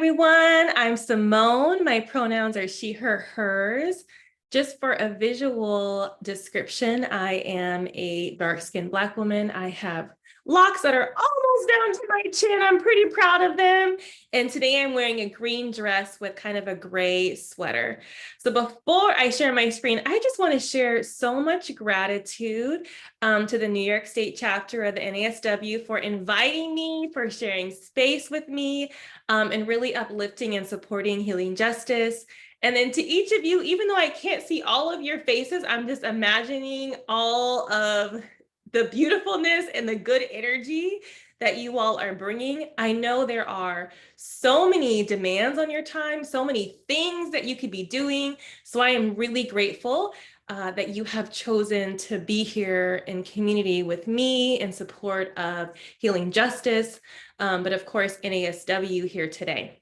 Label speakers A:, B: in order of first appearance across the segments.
A: Everyone, I'm Simone. My pronouns are she, her, hers. Just for a visual description, I am a dark-skinned Black woman. I have locks that are almost down to my chin. I'm pretty proud of them. And today I'm wearing a green dress with kind of a gray sweater. So before I share my screen, I just want to share so much gratitude to the New York State chapter of the NASW for inviting me, for sharing space with me, and really uplifting and supporting healing justice. And then to each of you, even though I can't see all of your faces, I'm just imagining all of the beautifulness and the good energy that you all are bringing. I know there are so many demands on your time, so many things that you could be doing. So I am really grateful that you have chosen to be here in community with me in support of healing justice, but of course, NASW here today.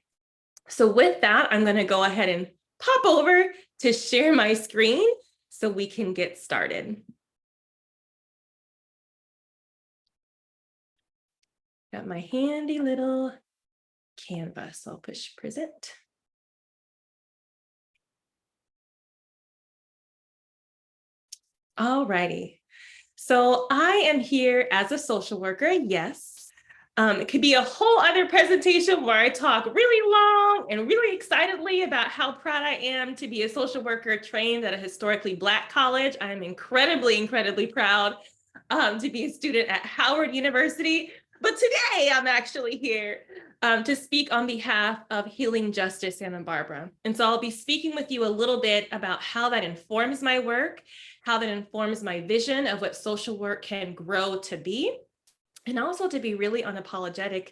A: So with that, I'm going to go ahead and pop over to share my screen so we can get started. Got my handy little canvas. I'll push present. All righty. So I am here as a social worker, yes. It could be a whole other presentation where I talk really long and really excitedly about how proud I am to be a social worker trained at a historically Black college. I'm incredibly proud to be a student at Howard University. But today I'm actually here to speak on behalf of Healing Justice Santa Barbara. And so I'll be speaking with you a little bit about how that informs my work, how that informs my vision of what social work can grow to be, and also to be really unapologetic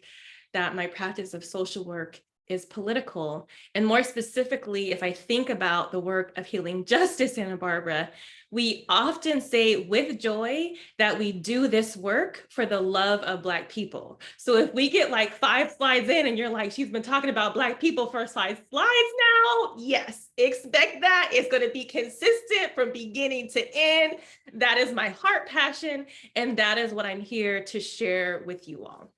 A: that my practice of social work is political. And more specifically, if I think about the work of Healing Justice Santa Barbara, we often say with joy that we do this work for the love of Black people. So if we get like 5 slides in and you're like, she's been talking about Black people for 5 slides now, yes, expect that. It's going to be consistent from beginning to end. That is my heart passion, and that is what I'm here to share with you all.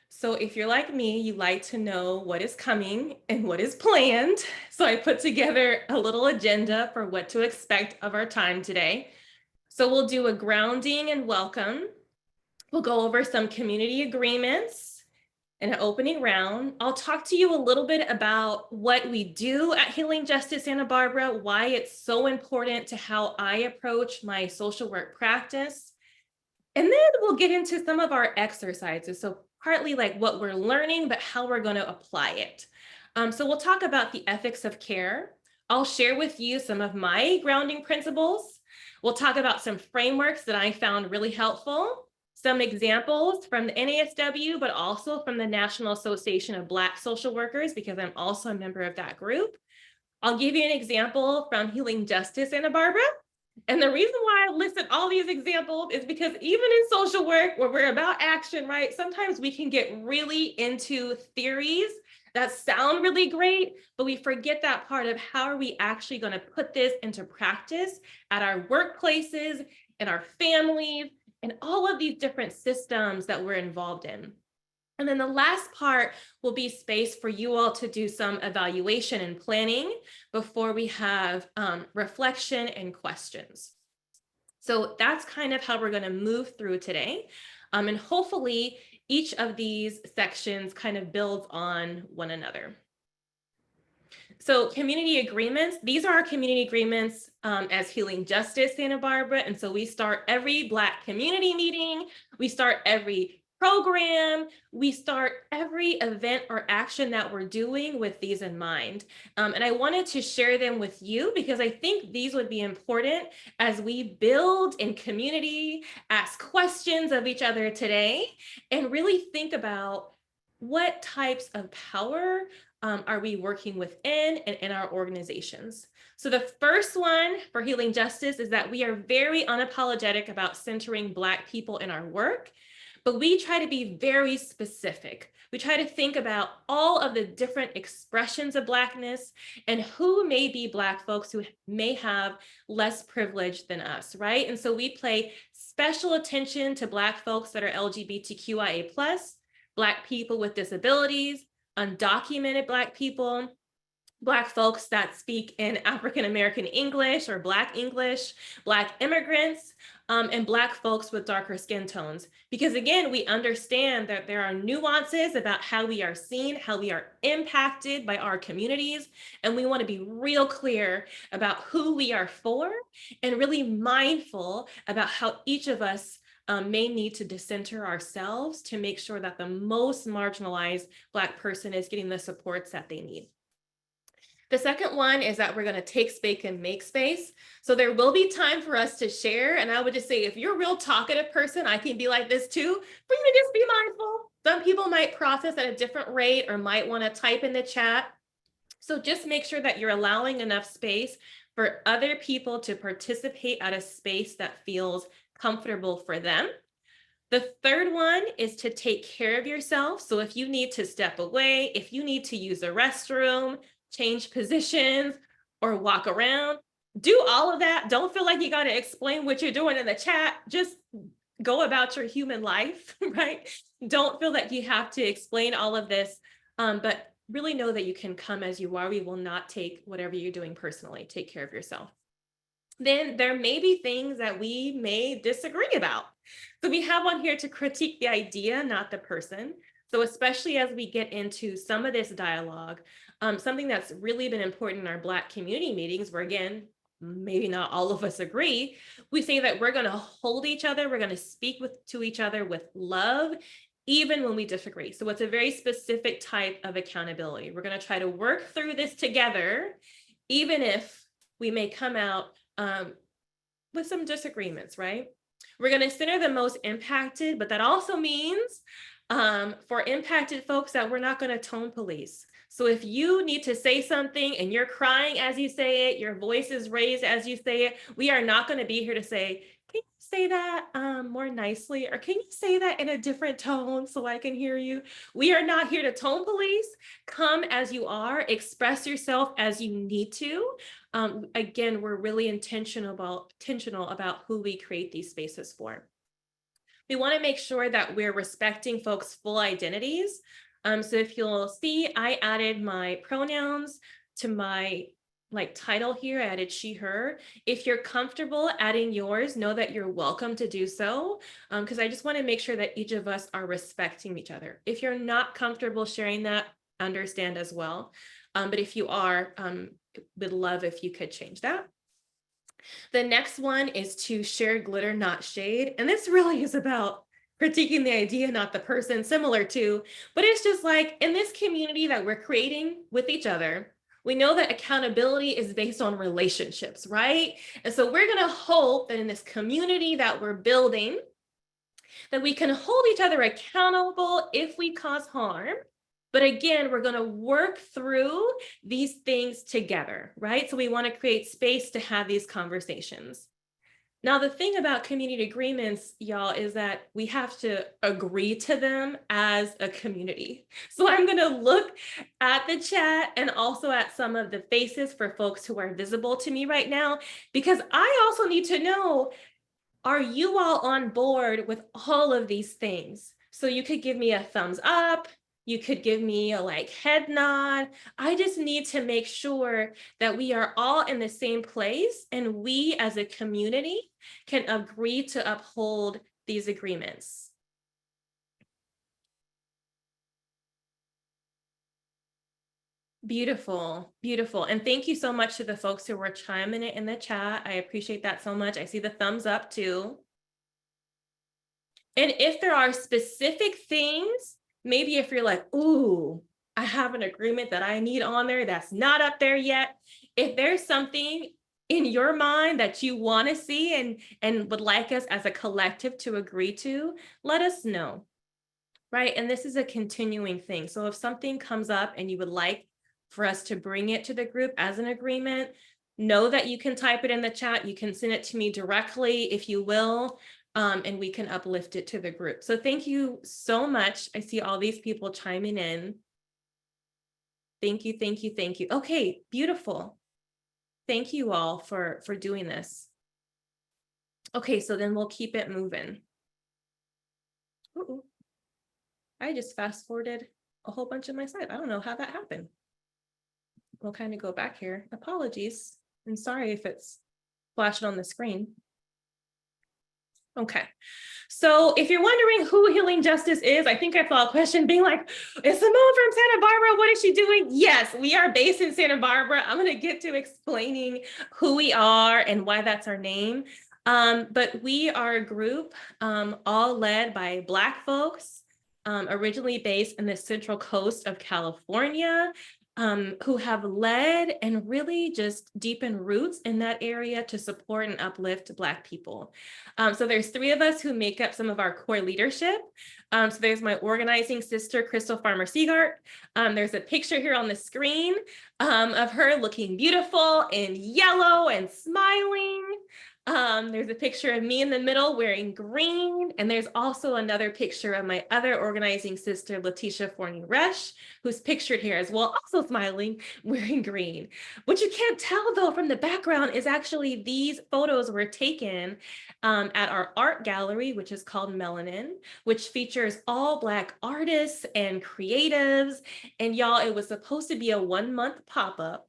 A: So if you're like me, you like to know what is coming and what is planned. So I put together a little agenda for what to expect of our time today. So we'll do a grounding and welcome. We'll go over some community agreements and an opening round. I'll talk to you a little bit about what we do at Healing Justice Santa Barbara, why it's so important to how I approach my social work practice. And then we'll get into some of our exercises. So partly like what we're learning, but how we're going to apply it. So we'll talk about the ethics of care. I'll share with you some of my grounding principles. We'll talk about some frameworks that I found really helpful, some examples from the NASW, but also from the National Association of Black Social Workers, because I'm also a member of that group. I'll give you an example from Healing Justice Santa Barbara. And the reason why I listed all these examples is because even in social work, where we're about action, right? Sometimes we can get really into theories that sound really great, but we forget that part of how are we actually going to put this into practice at our workplaces, in our families, and all of these different systems that we're involved in. And then the last part will be space for you all to do some evaluation and planning before we have reflection and questions. So that's kind of how we're going to move through today. And hopefully each of these sections kind of builds on one another. So community agreements, these are our community agreements as Healing Justice Santa Barbara. And so we start every Black community meeting, we start every program, we start every event or action that we're doing with these in mind. And I wanted to share them with you because I think these would be important as we build in community, ask questions of each other today, and really think about what types of power are we working within and in our organizations. So the first one for Healing Justice is that we are very unapologetic about centering Black people in our work, but we try to be very specific. We try to think about all of the different expressions of Blackness and who may be Black folks who may have less privilege than us, right? And so we pay special attention to Black folks that are LGBTQIA+, Black people with disabilities, undocumented Black people, Black folks that speak in African American English or Black English, Black immigrants, and Black folks with darker skin tones. Because again, we understand that there are nuances about how we are seen, how we are impacted by our communities, and we want to be real clear about who we are for and really mindful about how each of us may need to decenter ourselves to make sure that the most marginalized Black person is getting the supports that they need. The second one is that we're going to take space and make space. So there will be time for us to share. And I would just say, if you're a real talkative person, I can be like this too, but you can just be mindful. Some people might process at a different rate or might want to type in the chat. So just make sure that you're allowing enough space for other people to participate at a space that feels comfortable for them. The third one is to take care of yourself. So if you need to step away, if you need to use a restroom, change positions, or walk around, do all of that. Don't feel like you got to explain what you're doing in the chat. Just go about your human life, right? Don't feel that you have to explain all of this, but really know that you can come as you are. We will not take whatever you're doing personally. Take care of yourself. Then there may be things that we may disagree about. So we have on here to critique the idea, not the person. So especially as we get into some of this dialogue, something that's really been important in our Black community meetings, where again, maybe not all of us agree, we say that we're going to hold each other, we're going to speak to each other with love, even when we disagree. So it's a very specific type of accountability. We're going to try to work through this together, even if we may come out with some disagreements, right? We're going to center the most impacted, but that also means for impacted folks that we're not going to tone police. So if you need to say something and you're crying as you say it, your voice is raised as you say it, we are not going to be here to say, can you say that more nicely? Or can you say that in a different tone so I can hear you? We are not here to tone police. Come as you are, express yourself as you need to. Again, we're really intentional about who we create these spaces for. We want to make sure that we're respecting folks' full identities. So if you'll see, I added my pronouns to my title here. I added she, her. If you're comfortable adding yours, know that you're welcome to do so, because I just want to make sure that each of us are respecting each other. If you're not comfortable sharing that, understand as well. But if you are, would love if you could change that. The next one is to share glitter, not shade. And this really is about critiquing the idea, not the person, similar to, but it's just like in this community that we're creating with each other, we know that accountability is based on relationships, right? And so we're going to hope that in this community that we're building, that we can hold each other accountable if we cause harm. But again, we're going to work through these things together, right? So we want to create space to have these conversations. Now, the thing about community agreements, y'all, is that we have to agree to them as a community. So I'm going to look at the chat and also at some of the faces for folks who are visible to me right now, because I also need to know, are you all on board with all of these things? So you could give me a thumbs up. You could give me a head nod. I just need to make sure that we are all in the same place and we as a community can agree to uphold these agreements. Beautiful, beautiful. And thank you so much to the folks who were chiming it in the chat. I appreciate that so much. I see the thumbs up too. And if there are specific things, maybe if you're like, ooh, I have an agreement that I need on there that's not up there yet. If there's something in your mind that you want to see and would like us as a collective to agree to, let us know, right? And this is a continuing thing. So if something comes up and you would like for us to bring it to the group as an agreement, know that you can type it in the chat. You can send it to me directly if you will. And we can uplift it to the group. So thank you so much. I see all these people chiming in. Thank you, thank you, thank you. Okay, beautiful. Thank you all for doing this. Okay, so then we'll keep it moving. Uh-oh. I just fast forwarded a whole bunch of my slides. I don't know how that happened. We'll kind of go back here. Apologies. And sorry if it's flashing on the screen. Okay. So if you're wondering who Healing Justice is, I think I saw a question being like, is Simone from Santa Barbara? What is she doing? Yes, we are based in Santa Barbara. I'm going to get to explaining who we are and why that's our name. But we are a group all led by Black folks, originally based in the Central Coast of California, who have led and really just deepened roots in that area to support and uplift Black people. So there's 3 of us who make up some of our core leadership. So there's my organizing sister, Crystal Farmer Seagart. There's a picture here on the screen of her looking beautiful in yellow and smiling. There's a picture of me in the middle wearing green. And there's also another picture of my other organizing sister, Letitia Forney-Resch, who's pictured here as well, also smiling, wearing green. What you can't tell though from the background is actually these photos were taken at our art gallery, which is called Melanin, which features all Black artists and creatives. And y'all, it was supposed to be a 1-month pop-up.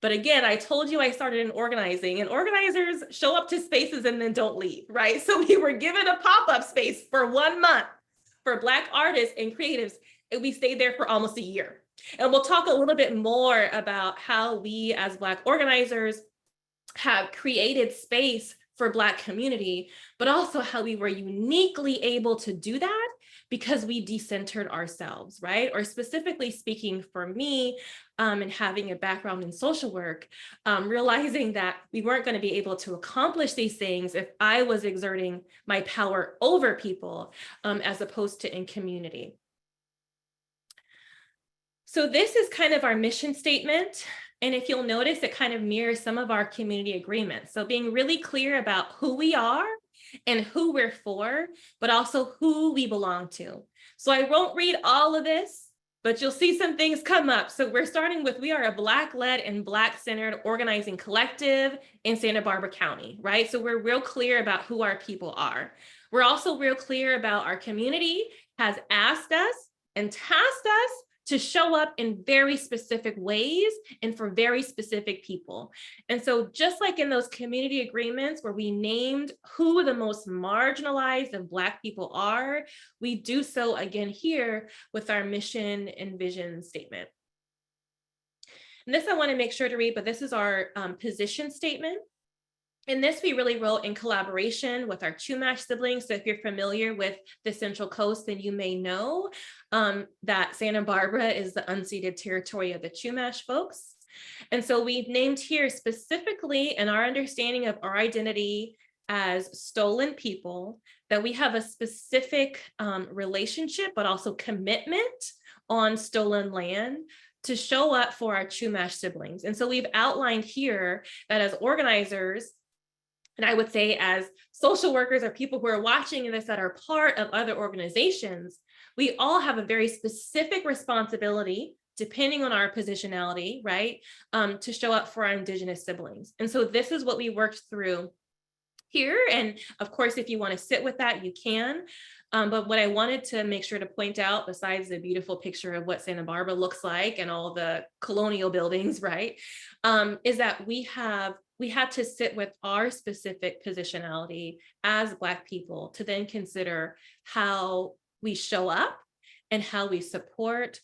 A: But again, I told you I started in organizing, and organizers show up to spaces and then don't leave, right? So we were given a pop-up space for 1 month for Black artists and creatives, and we stayed there for almost a year. And we'll talk a little bit more about how we as Black organizers have created space for Black community, but also how we were uniquely able to do that because we decentered ourselves, right? Or specifically speaking for me, and having a background in social work, realizing that we weren't going to be able to accomplish these things if I was exerting my power over people as opposed to in community. So this is kind of our mission statement. And if you'll notice, it kind of mirrors some of our community agreements. So being really clear about who we are and who we're for, but also who we belong to. So I won't read all of this, but you'll see some things come up. So we're starting with, we are a Black-led and Black-centered organizing collective in Santa Barbara County, right? So we're real clear about who our people are. We're also real clear about our community has asked us and tasked us to show up in very specific ways and for very specific people. And so just like in those community agreements where we named who the most marginalized of Black people are, we do so again here with our mission and vision statement. And this I want to make sure to read, but this is our position statement. And this we really wrote in collaboration with our Chumash siblings. So if you're familiar with the Central Coast, then you may know that Santa Barbara is the unceded territory of the Chumash folks. And so we've named here specifically in our understanding of our identity as stolen people, that we have a specific relationship, but also commitment on stolen land to show up for our Chumash siblings. And so we've outlined here that as organizers, and I would say as social workers or people who are watching this that are part of other organizations, we all have a very specific responsibility, depending on our positionality, right, to show up for our Indigenous siblings. And so this is what we worked through here. And of course, if you want to sit with that, you can. But what I wanted to make sure to point out, besides the beautiful picture of what Santa Barbara looks like and all the colonial buildings, right, is that we had to sit with our specific positionality as Black people to then consider how we show up and how we support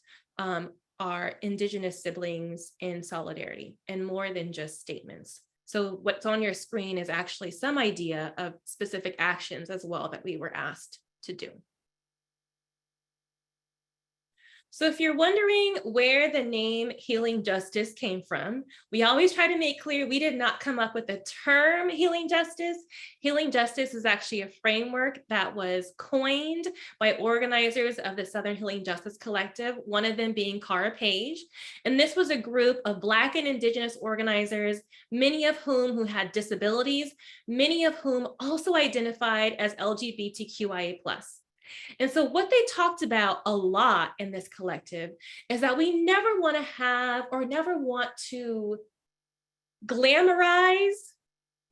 A: our Indigenous siblings in solidarity, and more than just statements. So what's on your screen is actually some idea of specific actions as well that we were asked to do. So if you're wondering where the name Healing Justice came from, we always try to make clear we did not come up with the term Healing Justice. Healing Justice is actually a framework that was coined by organizers of the Southern Healing Justice Collective, one of them being Cara Page. And this was a group of Black and Indigenous organizers, many of whom who had disabilities, many of whom also identified as LGBTQIA+. And so what they talked about a lot in this collective is that we never want to have or never want to glamorize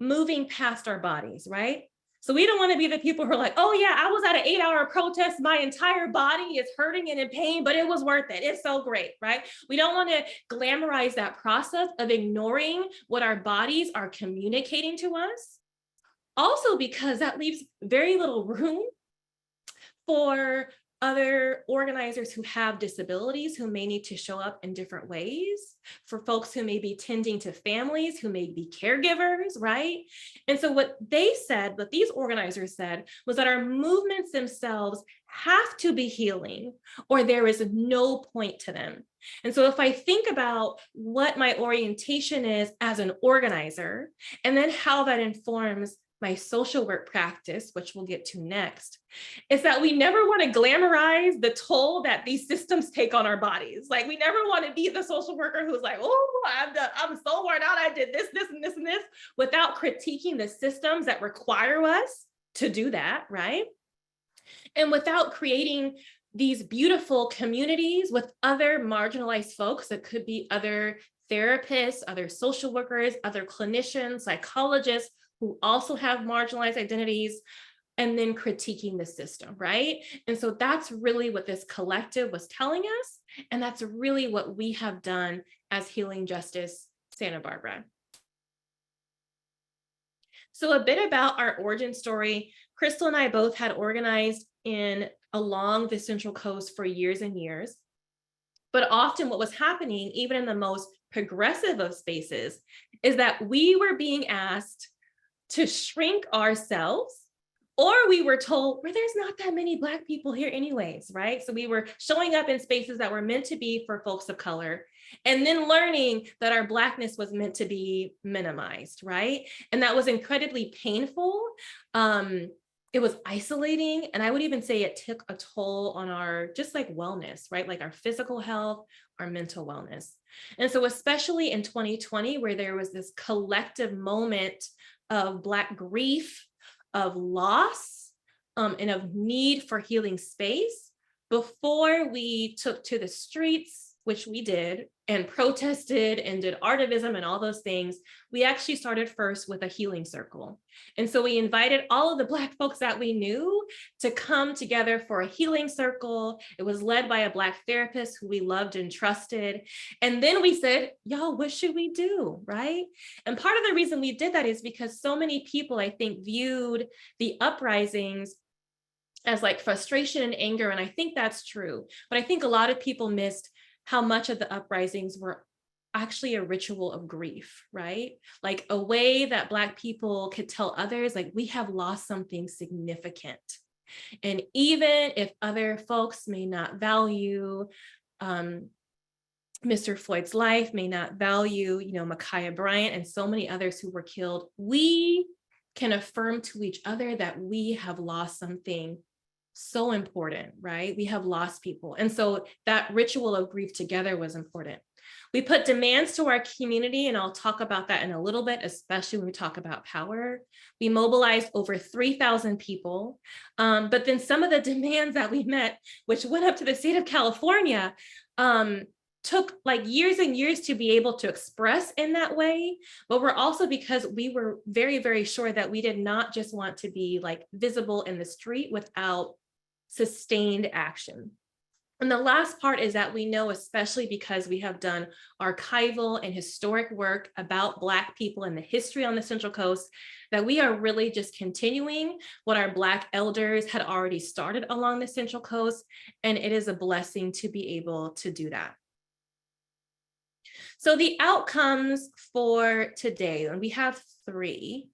A: moving past our bodies, right? So we don't want to be the people who are like, oh yeah, I was at an 8-hour protest. My entire body is hurting and in pain, but it was worth it. It's so great, right? We don't want to glamorize that process of ignoring what our bodies are communicating to us. Also, because that leaves very little room for other organizers who have disabilities who may need to show up in different ways, for folks who may be tending to families, who may be caregivers, right? And so what these organizers said was that our movements themselves have to be healing or there is no point to them. And so if I think about what my orientation is as an organizer, and then how that informs my social work practice, which we'll get to next, is that we never want to glamorize the toll that these systems take on our bodies. Like we never want to be the social worker who's like, oh, I'm so worn out. I did this, this, and this, and this, without critiquing the systems that require us to do that, right? And without creating these beautiful communities with other marginalized folks that could be other therapists, other social workers, other clinicians, psychologists, who also have marginalized identities, and then critiquing the system, right? And so that's really what this collective was telling us. And that's really what we have done as Healing Justice Santa Barbara. So a bit about our origin story. Crystal and I both had organized along the Central Coast for years and years. But often what was happening, even in the most progressive of spaces, is that we were being asked to shrink ourselves, or we were told, well, there's not that many Black people here anyways, right? So we were showing up in spaces that were meant to be for folks of color, and then learning that our Blackness was meant to be minimized, right? And that was incredibly painful. It was isolating, and I would even say it took a toll on our just like wellness, right? Like our physical health, our mental wellness. And so especially in 2020, where there was this collective moment of Black grief, of loss, and of need for healing space, before we took to the streets, which we did, and protested and did artivism and all those things, we actually started first with a healing circle. And so we invited all of the Black folks that we knew to come together for a healing circle. It was led by a Black therapist who we loved and trusted. And then we said, y'all, what should we do, right? And part of the reason we did that is because so many people, I think, viewed the uprisings as like frustration and anger. And I think that's true. But I think a lot of people missed how much of the uprisings were actually a ritual of grief, right? Like a way that Black people could tell others, like, we have lost something significant. And even if other folks may not value Mr. Floyd's life, may not value, Ma'Khia Bryant and so many others who were killed, we can affirm to each other that we have lost something so important, right? We have lost people. And so that ritual of grief together was important. We put demands to our community, and I'll talk about that in a little bit, especially when we talk about power. We mobilized over 3,000 people. But then some of the demands that we met, which went up to the state of California, took like years and years to be able to express in that way, but we're also because we were very, very sure that we did not just want to be like visible in the street without sustained action. And the last part is that we know, especially because we have done archival and historic work about Black people and the history on the Central Coast, that we are really just continuing what our Black elders had already started along the Central Coast. And it is a blessing to be able to do that. So the outcomes for today, and we have 3.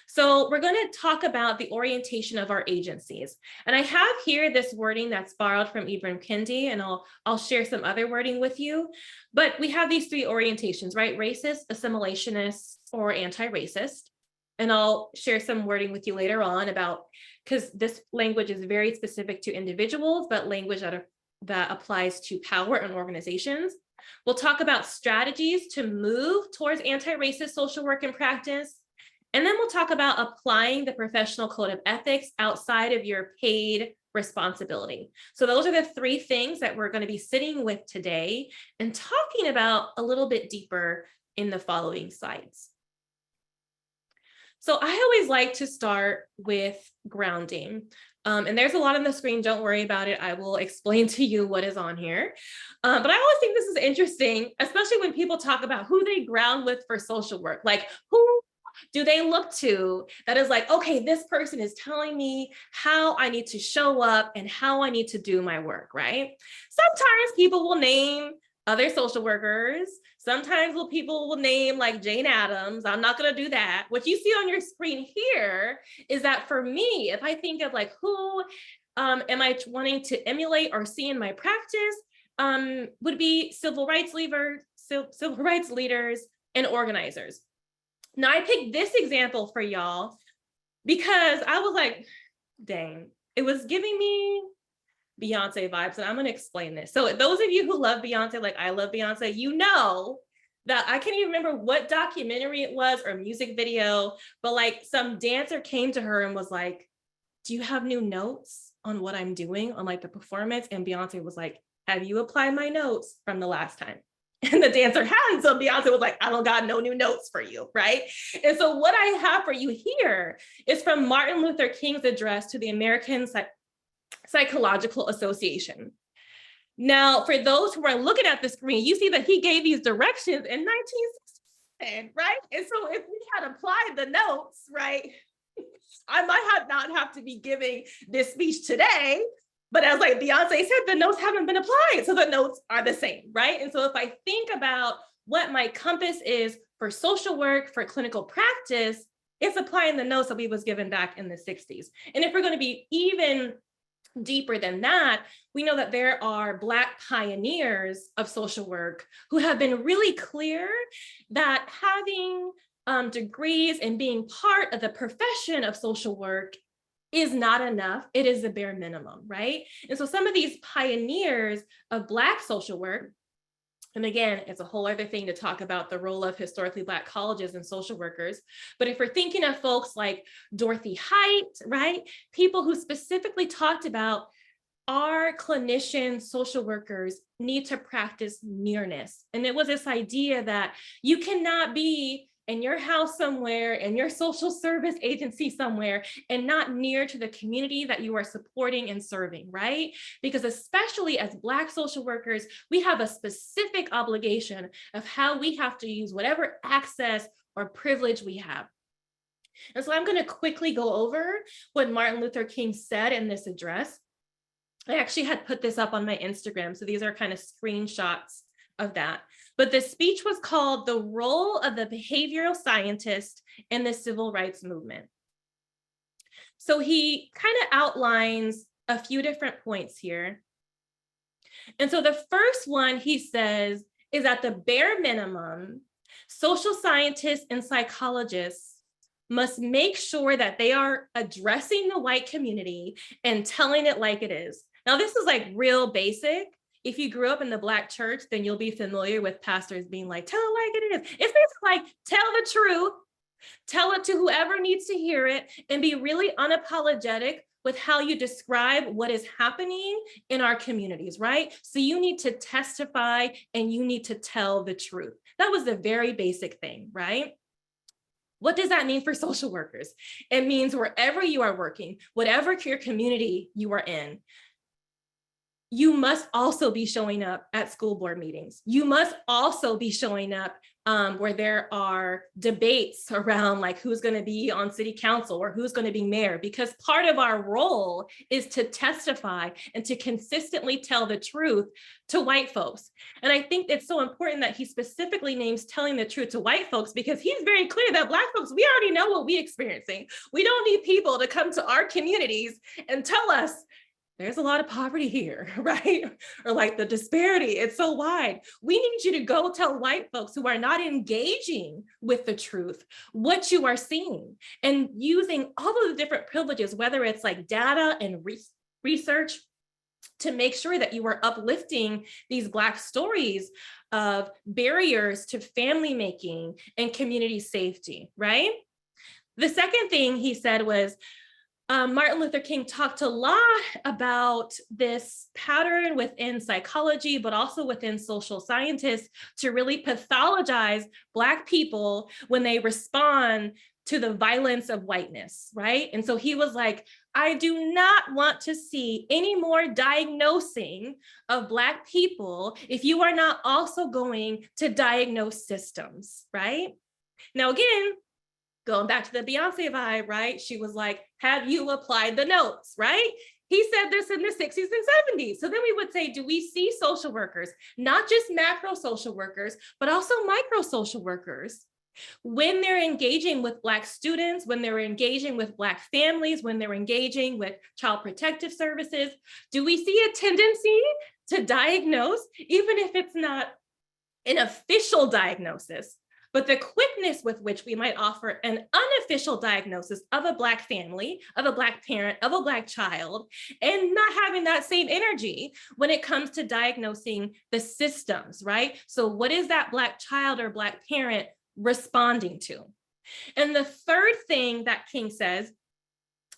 A: So we're going to talk about the orientation of our agencies. And I have here this wording that's borrowed from Ibram Kendi, and I'll share some other wording with you. But we have these 3 orientations, right? Racist, assimilationist, or anti-racist. And I'll share some wording with you later on about, because this language is very specific to individuals, but language that applies to power and organizations. We'll talk about strategies to move towards anti-racist social work and practice. And then we'll talk about applying the professional code of ethics outside of your paid responsibility. So those are the 3 things that we're going to be sitting with today and talking about a little bit deeper in the following slides. So I always like to start with grounding. And there's a lot on the screen. Don't worry about it. I will explain to you what is on here. But I always think this is interesting, especially when people talk about who they ground with for social work. Like, who do they look to that is like, okay, this person is telling me how I need to show up and how I need to do my work, right? Sometimes people will name other social workers. Sometimes people will name like Jane Addams. I'm not going to do that. What you see on your screen here is that for me, if I think of like who am I wanting to emulate or see in my practice, would be civil rights leaders and organizers. Now I picked this example for y'all because I was like, dang, it was giving me Beyonce vibes, and I'm going to explain this. So those of you who love Beyonce, like I love Beyonce, you know that I can't even remember what documentary it was or music video, but like some dancer came to her and was like, do you have new notes on what I'm doing on like the performance? And Beyonce was like, have you applied my notes from the last time? And the dancer hadn't. So Beyonce was like, I don't got no new notes for you, right? And so what I have for you here is from Martin Luther King's address to the American Psychological Association. Now, for those who are looking at the screen, you see that he gave these directions in 1967, right? And so if we had applied the notes, right, I might not have to be giving this speech today, but as like Beyonce said, the notes haven't been applied, so the notes are the same, right? And so if I think about what my compass is for social work, for clinical practice, it's applying the notes that we was given back in the 60s. And if we're going to be even deeper than that, we know that there are Black pioneers of social work who have been really clear that having degrees and being part of the profession of social work is not enough. It is the bare minimum, right? And so some of these pioneers of Black social work, and again, it's a whole other thing to talk about the role of historically Black colleges and social workers. But if we're thinking of folks like Dorothy Height, right? People who specifically talked about our clinicians, social workers need to practice nearness. And it was this idea that you cannot be in your house somewhere, in your social service agency somewhere, and not near to the community that you are supporting and serving, right? Because especially as Black social workers, we have a specific obligation of how we have to use whatever access or privilege we have. And so I'm going to quickly go over what Martin Luther King said in this address. I actually had put this up on my Instagram, so these are kind of screenshots of that. But the speech was called "The Role of the Behavioral Scientist in the Civil Rights Movement." So he kind of outlines a few different points here. And so the first one he says is at the bare minimum, social scientists and psychologists must make sure that they are addressing the white community and telling it like it is. Now, this is like real basic. If you grew up in the Black church, then you'll be familiar with pastors being like, tell it like it is. It's basically like, tell the truth, tell it to whoever needs to hear it, and be really unapologetic with how you describe what is happening in our communities, right? So you need to testify and you need to tell the truth. That was the very basic thing, right? What does that mean for social workers? It means wherever you are working, whatever your community you are in, you must also be showing up at school board meetings. You must also be showing up where there are debates around like who's going to be on city council or who's going to be mayor, because part of our role is to testify and to consistently tell the truth to white folks. And I think it's so important that he specifically names telling the truth to white folks, because he's very clear that Black folks, we already know what we're experiencing. We don't need people to come to our communities and tell us there's a lot of poverty here, right? Or like the disparity, it's so wide. We need you to go tell white folks who are not engaging with the truth what you are seeing, and using all of the different privileges, whether it's like data and research, to make sure that you are uplifting these Black stories of barriers to family making and community safety, right? The second thing he said was, Martin Luther King talked a lot about this pattern within psychology, but also within social scientists, to really pathologize Black people when they respond to the violence of whiteness, right? And so he was like, I do not want to see any more diagnosing of Black people if you are not also going to diagnose systems, right? Now, again, going back to the Beyonce vibe, right? She was like, have you applied the notes, right? He said this in the 60s and 70s. So then we would say, do we see social workers, not just macro social workers, but also micro social workers, when they're engaging with Black students, when they're engaging with Black families, when they're engaging with child protective services? Do we see a tendency to diagnose, even if it's not an official diagnosis, but the quickness with which we might offer an unofficial diagnosis of a Black family, of a Black parent, of a Black child, and not having that same energy when it comes to diagnosing the systems, right? So what is that Black child or Black parent responding to? And the third thing that King says,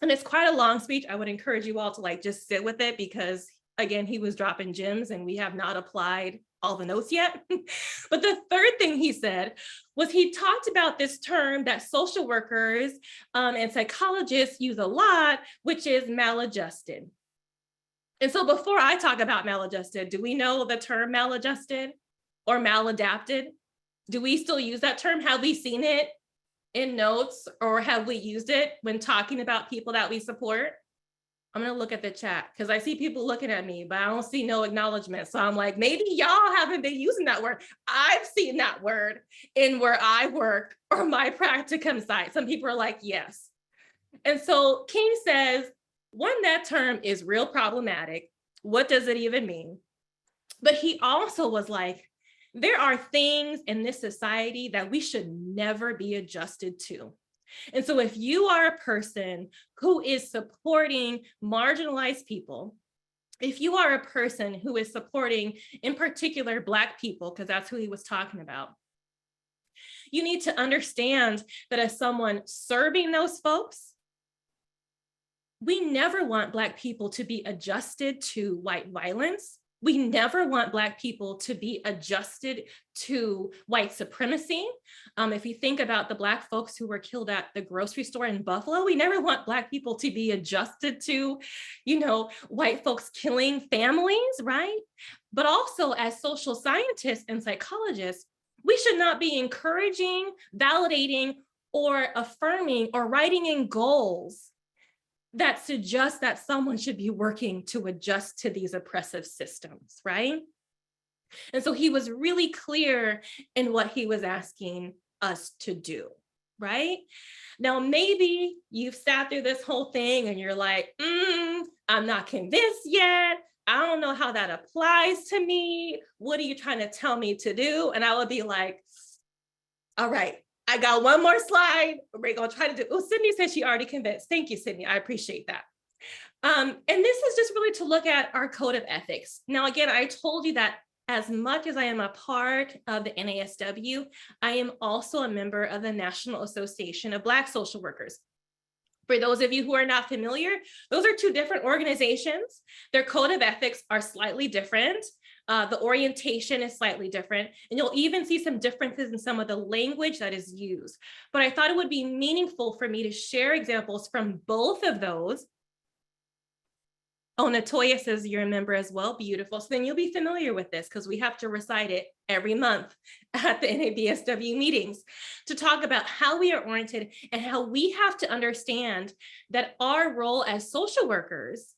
A: and it's quite a long speech, I would encourage you all to like just sit with it, because again, he was dropping gems and we have not applied all the notes yet. But the third thing he said was he talked about this term that social workers and psychologists use a lot, which is maladjusted. And so before I talk about maladjusted, do we know the term maladjusted or maladapted? Do we still use that term? Have we seen it in notes, or have we used it when talking about people that we support? I'm gonna look at the chat because I see people looking at me, but I don't see no acknowledgement. So I'm like, maybe y'all haven't been using that word. I've seen that word in where I work or my practicum site. Some people are like, yes. And so King says, one, that term is real problematic. What does it even mean? But he also was like, there are things in this society that we should never be adjusted to. And so if you are a person who is supporting marginalized people, if you are a person who is supporting, in particular, Black people, because that's who he was talking about, you need to understand that as someone serving those folks, we never want Black people to be adjusted to white violence. We never want Black people to be adjusted to white supremacy. If you think about the Black folks who were killed at the grocery store in Buffalo, we never want Black people to be adjusted to, white folks killing families, right? But also as social scientists and psychologists, we should not be encouraging, validating, or affirming or writing in goals that suggest that someone should be working to adjust to these oppressive systems, right? And so he was really clear in what he was asking us to do, right? Now, maybe you've sat through this whole thing and you're like, I'm not convinced yet. I don't know how that applies to me. What are you trying to tell me to do? And I would be like, all right, I got one more slide. We're gonna try to do. Oh, Sydney said she already convinced. Thank you, Sydney. I appreciate that. And this is just really to look at our code of ethics. Now, again, I told you that as much as I am a part of the NASW, I am also a member of the National Association of Black Social Workers. For those of you who are not familiar, those are two different organizations. Their code of ethics are slightly different. The orientation is slightly different, and you'll even see some differences in some of the language that is used. But I thought it would be meaningful for me to share examples from both of those. Oh, Natoya says you're a member as well. Beautiful. So then you'll be familiar with this because we have to recite it every month at the NABSW meetings to talk about how we are oriented and how we have to understand that our role as social workers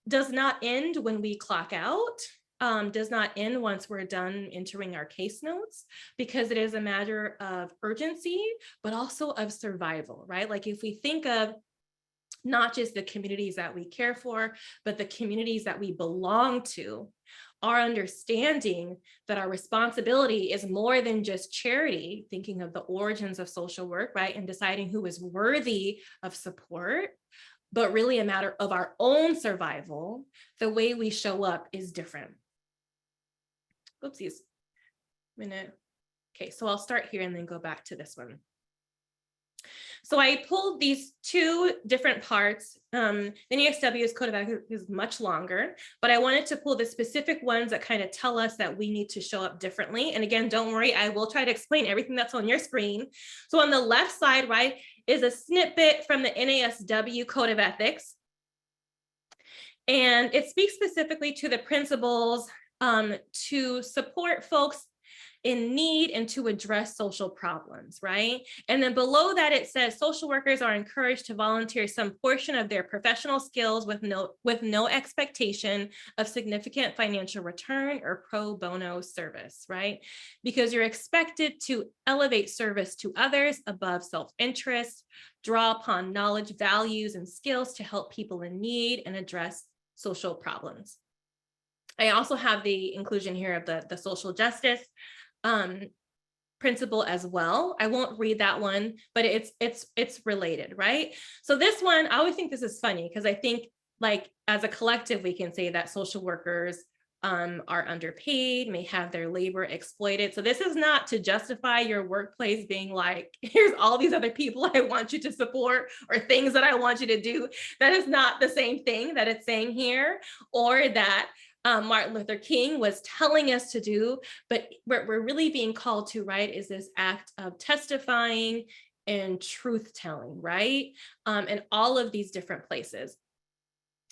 A: does not end when we clock out. Does not end once we're done entering our case notes, because it is a matter of urgency, but also of survival, right? Like if we think of not just the communities that we care for, but the communities that we belong to, our understanding that our responsibility is more than just charity, thinking of the origins of social work, right? And deciding who is worthy of support, but really a matter of our own survival. The way we show up is different. Oopsies. Okay, so I'll start here and then go back to this one. So I pulled these two different parts. The NASW's code of ethics is much longer, but I wanted to pull the specific ones that kind of tell us that we need to show up differently. And again, don't worry, I will try to explain everything that's on your screen. So on the left side, right, is a snippet from the NASW code of ethics. And it speaks specifically to the principles to support folks in need and to address social problems, right? And then below that, it says social workers are encouraged to volunteer some portion of their professional skills with no expectation of significant financial return or pro bono service, right? Because you're expected to elevate service to others above self-interest, draw upon knowledge, values, and skills to help people in need and address social problems. I also have the inclusion here of the social justice principle as well. I won't read that one, but it's related, right? So this one, I always think this is funny because I think like as a collective, we can say that social workers are underpaid, may have their labor exploited. So this is not to justify your workplace being like, here's all these other people I want you to support or things that I want you to do. That is not the same thing that it's saying here, or that Martin Luther King was telling us to do, but what we're really being called to, right, is this act of testifying and truth telling, right? In all of these different places.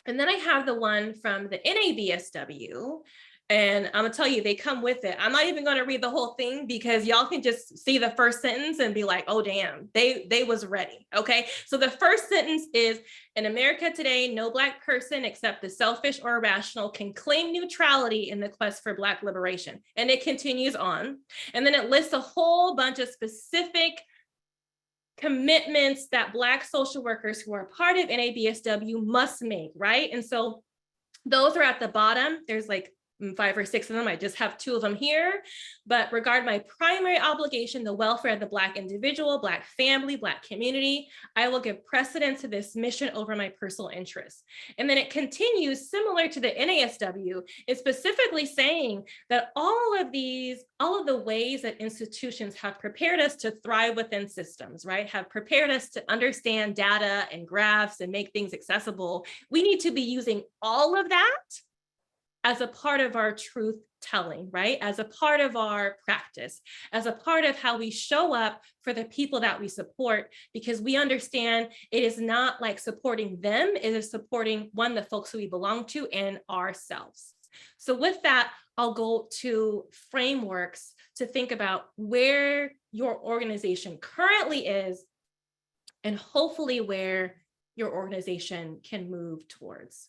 A: And then I have the one from the NABSW, and I'm gonna tell you, they come with it. I'm not even gonna read the whole thing because y'all can just see the first sentence and be like, oh damn, they was ready, okay? So the first sentence is, in America today, no Black person except the selfish or irrational can claim neutrality in the quest for Black liberation. And it continues on. And then it lists a whole bunch of specific commitments that Black social workers who are part of NABSW must make, right? And so those are at the bottom. There's like 5 or 6 of them. I just have 2 of them here. But regard my primary obligation, the welfare of the Black individual, Black family, Black community, I will give precedence to this mission over my personal interests. And then it continues similar to the NASW, it's specifically saying that all of the ways that institutions have prepared us to thrive within systems, right, have prepared us to understand data and graphs and make things accessible. We need to be using all of that as a part of our truth telling, right? As a part of our practice, as a part of how we show up for the people that we support, because we understand it is not like supporting them, it is supporting the folks who we belong to and ourselves. So with that, I'll go to frameworks to think about where your organization currently is and hopefully where your organization can move towards.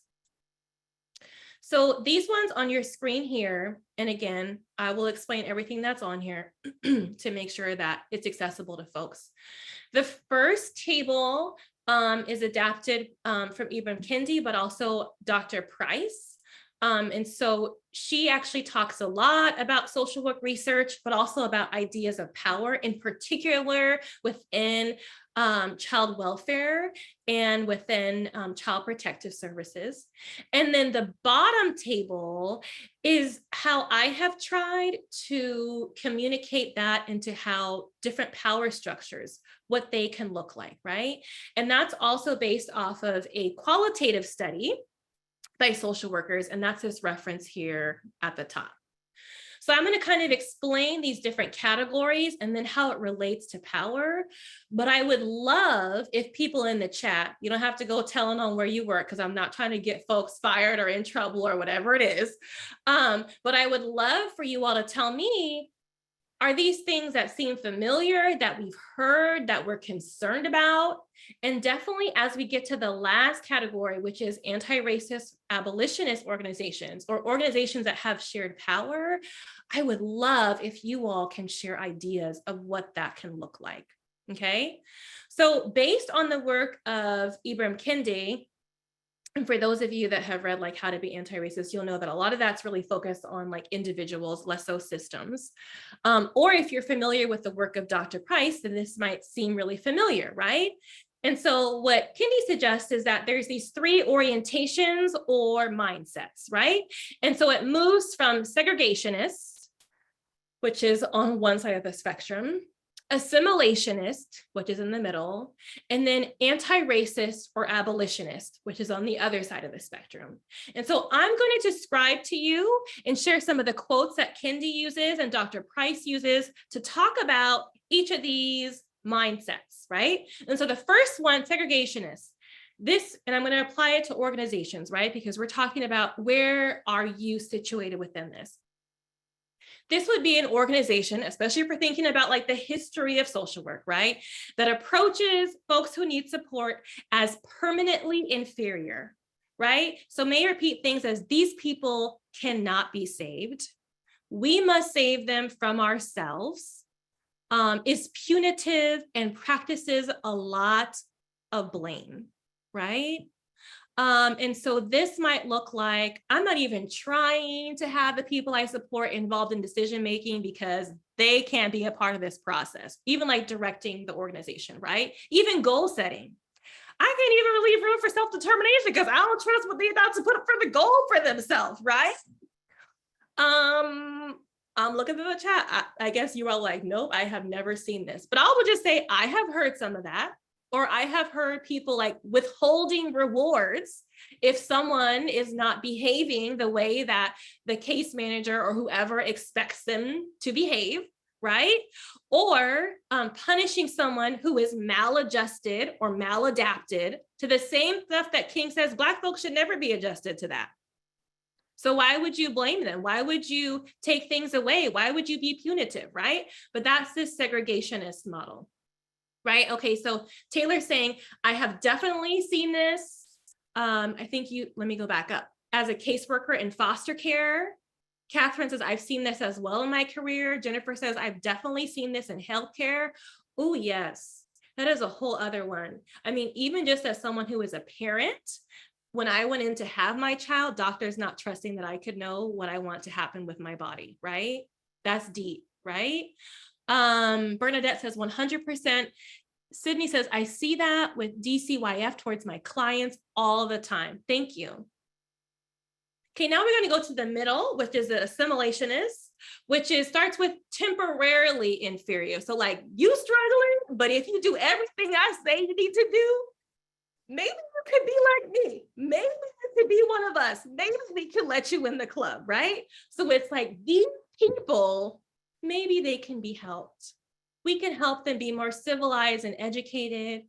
A: So these ones on your screen here, and again, I will explain everything that's on here to make sure that it's accessible to folks. The first table is adapted from Ibram Kendi, but also Dr. Price. And so she actually talks a lot about social work research, but also about ideas of power, in particular within child welfare and within child protective services. And then the bottom table is how I have tried to communicate that into how different power structures, what they can look like, right? And that's also based off of a qualitative study by social workers, and that's this reference here at the top. So I'm going to kind of explain these different categories and then how it relates to power. But I would love if people in the chat, you don't have to go telling on where you work because I'm not trying to get folks fired or in trouble or whatever it is. But I would love for you all to tell me, are these things that seem familiar, that we've heard, that we're concerned about? And definitely as we get to the last category, which is anti-racist abolitionist organizations or organizations that have shared power, I would love if you all can share ideas of what that can look like, okay? So based on the work of Ibram Kendi, and for those of you that have read like How to Be Anti-Racist, you'll know that a lot of that's really focused on like individuals, less so systems. Or if you're familiar with the work of Dr. Price, then this might seem really familiar, right? And so what Kendi suggests is that there's these 3 orientations or mindsets, right? And so it moves from segregationists, which is on one side of the spectrum, assimilationist, which is in the middle, and then anti-racist or abolitionist, which is on the other side of the spectrum. And so I'm going to describe to you and share some of the quotes that Kendi uses and Dr. Price uses to talk about each of these mindsets, right? And so the first one, segregationist. This, and I'm going to apply it to organizations, right? Because we're talking about where are you situated within this. This would be an organization, especially if we're thinking about like the history of social work, right? That approaches folks who need support as permanently inferior, right? So may repeat things as these people cannot be saved. We must save them from ourselves, is punitive and practices a lot of blame, right? And so this might look like, I'm not even trying to have the people I support involved in decision-making because they can't be a part of this process, even like directing the organization, right? Even goal setting. I can't even leave room for self-determination because I don't trust what they're about to put up for the goal for themselves, right? I'm looking at the chat. I guess you are like, nope, I have never seen this. But I will just say, I have heard some of that. Or I have heard people like withholding rewards if someone is not behaving the way that the case manager or whoever expects them to behave, right? Or punishing someone who is maladjusted or maladapted to the same stuff that King says Black folks should never be adjusted to that. So why would you blame them? Why would you take things away? Why would you be punitive, right? But that's this segregationist model. Right? Okay, so Taylor's saying, I have definitely seen this. I think let me go back up. As a caseworker in foster care, Catherine says, I've seen this as well in my career. Jennifer says, I've definitely seen this in healthcare. Oh, yes, that is a whole other one. I mean, even just as someone who is a parent, when I went in to have my child, doctors not trusting that I could know what I want to happen with my body, right? That's deep, right? Bernadette says 100%. Sydney says, I see that with DCYF towards my clients all the time. Thank you. Okay, now we're going to go to the middle, which is the assimilationist, which starts with temporarily inferior. So like you struggling, but if you do everything I say you need to do, maybe you could be like me. Maybe you could be one of us. Maybe we can let you in the club, right? So it's like these people, maybe they can be helped. We can help them be more civilized and educated.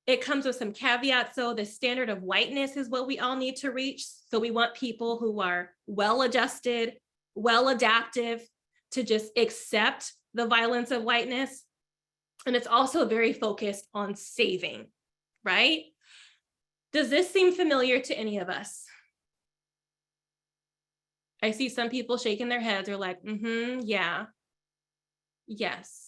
A: It comes with some caveats. So the standard of whiteness is what we all need to reach. So we want people who are well-adjusted, well-adaptive to just accept the violence of whiteness. And it's also very focused on saving, right? Does this seem familiar to any of us? I see some people shaking their heads. They're like, yeah, yes.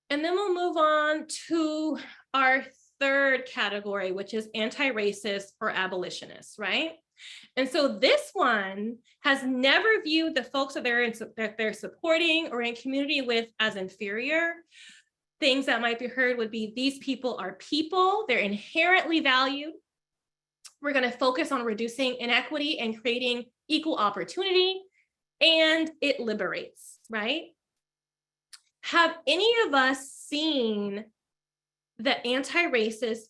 A: And then we'll move on to our third category, which is anti-racist or abolitionist, right? And so this one has never viewed the folks that they're supporting or in community with as inferior. Things that might be heard would be, these people are people, they're inherently valued. We're going to focus on reducing inequity and creating equal opportunity, and it liberates, right? Have any of us seen the anti-racist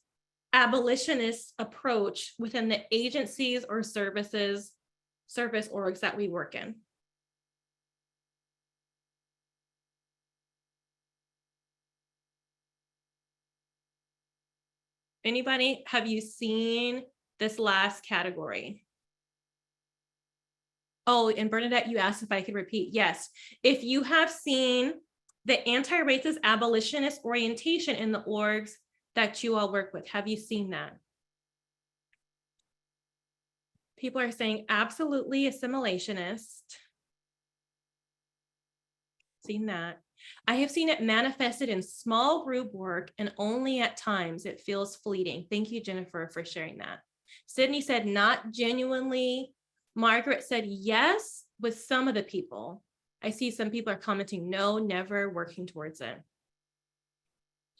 A: abolitionist approach within the agencies or service orgs that we work in? Anybody, have you seen this last category? Oh, and Bernadette, you asked if I could repeat. Yes, if you have seen the anti-racist abolitionist orientation in the orgs that you all work with, have you seen that? People are saying absolutely assimilationist. Seen that. I have seen it manifested in small group work and only at times it feels fleeting. Thank you, Jennifer, for sharing that. Sydney said not genuinely. Margaret said yes with some of the people. I see some people are commenting no, never, working towards it.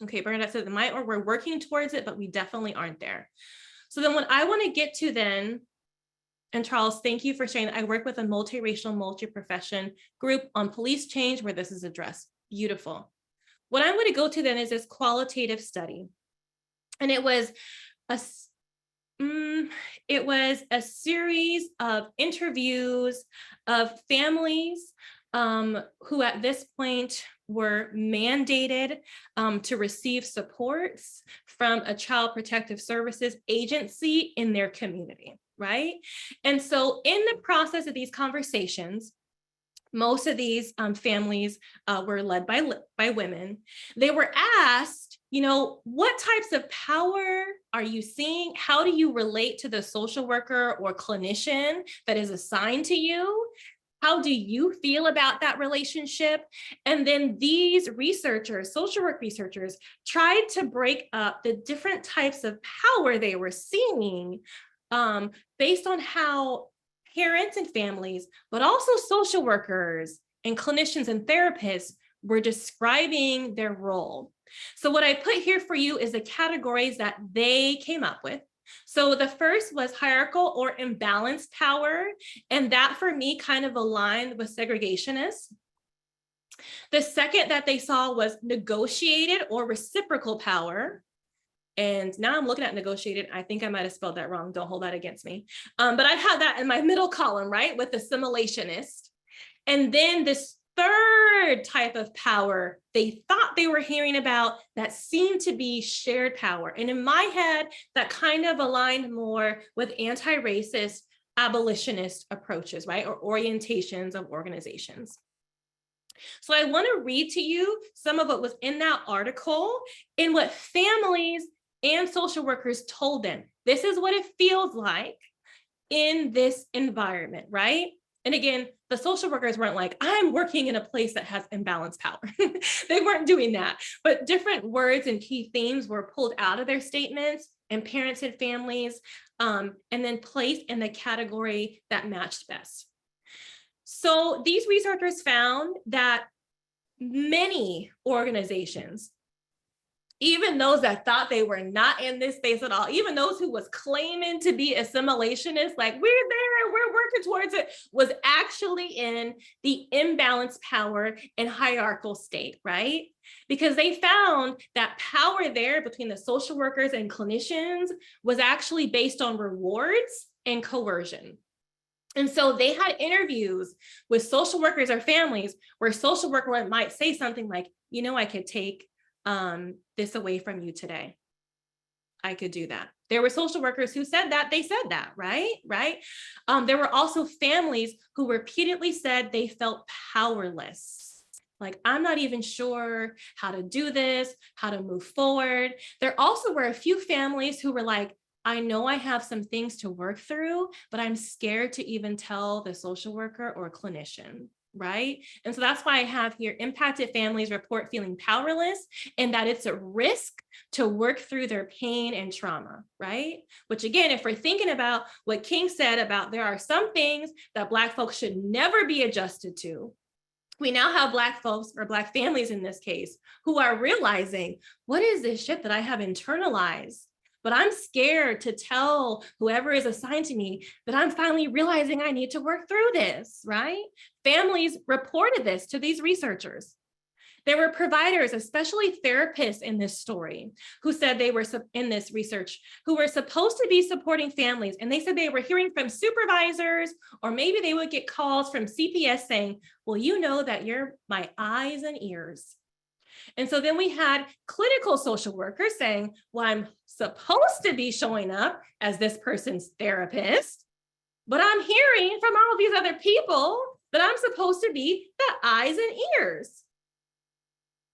A: Okay, Bernadette said we're working towards it, but we definitely aren't there. So then what I want to get to then, and Charles, thank you for sharing that. I work with a multiracial, multi-profession group on police change where this is addressed. Beautiful. What I'm going to go to then is this qualitative study. And it was a series of interviews of families who at this point were mandated to receive supports from a child protective services agency in their community, right? And so in the process of these conversations, most of these families were led by women. They were asked, what types of power are you seeing? How do you relate to the social worker or clinician that is assigned to you? How do you feel about that relationship? And then these researchers, social work researchers, tried to break up the different types of power they were seeing based on how parents and families, but also social workers and clinicians and therapists were describing their role. So what I put here for you is the categories that they came up with. So the first was hierarchical or imbalanced power, and that for me kind of aligned with segregationists. The second that they saw was negotiated or reciprocal power. And now I'm looking at negotiated. I think I might have spelled that wrong. Don't hold that against me. But I had that in my middle column, right, with assimilationist. And then this third type of power they thought they were hearing about that seemed to be shared power. And in my head, that kind of aligned more with anti-racist abolitionist approaches, right, or orientations of organizations. So I want to read to you some of what was in that article and what families and social workers told them. This is what it feels like in this environment, right? And again, the social workers weren't like, I'm working in a place that has imbalanced power. They weren't doing that, but different words and key themes were pulled out of their statements, and parents and families, and then placed in the category that matched best. So these researchers found that many organizations, even those that thought they were not in this space at all, even those who was claiming to be assimilationists, like we're there, we're working towards it, was actually in the imbalanced power and hierarchical state, right? Because they found that power there between the social workers and clinicians was actually based on rewards and coercion. And so they had interviews with social workers or families where social worker might say something like, I could take this away from you today. I could do that. There were social workers who said that, they said that, right? There were also families who repeatedly said they felt powerless. Like, I'm not even sure how to do this, how to move forward. There also were a few families who were like, I know I have some things to work through, but I'm scared to even tell the social worker or clinician, right? And so that's why I have here impacted families report feeling powerless and that it's a risk to work through their pain and trauma, right? Which again, if we're thinking about what King said about there are some things that Black folks should never be adjusted to, we now have Black folks, or Black families in this case, who are realizing, what is this shit that I have internalized? But I'm scared to tell whoever is assigned to me that I'm finally realizing I need to work through this, right? Families reported this to these researchers. There were providers, especially therapists in this story, who said they were in this research, who were supposed to be supporting families. And they said they were hearing from supervisors, or maybe they would get calls from CPS saying, well, you know that you're my eyes and ears. And so then we had clinical social workers saying, well, I'm supposed to be showing up as this person's therapist, but I'm hearing from all of these other people that I'm supposed to be the eyes and ears,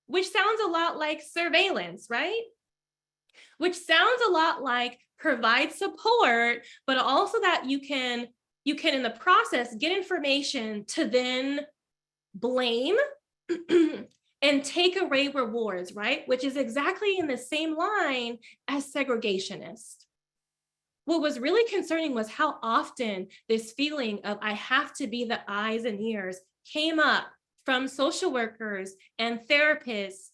A: which sounds a lot like surveillance, right? Which sounds a lot like provide support, but also that you can in the process get information to then blame and take away rewards, right? Which is exactly in the same line as segregationists. What was really concerning was how often this feeling of I have to be the eyes and ears came up from social workers and therapists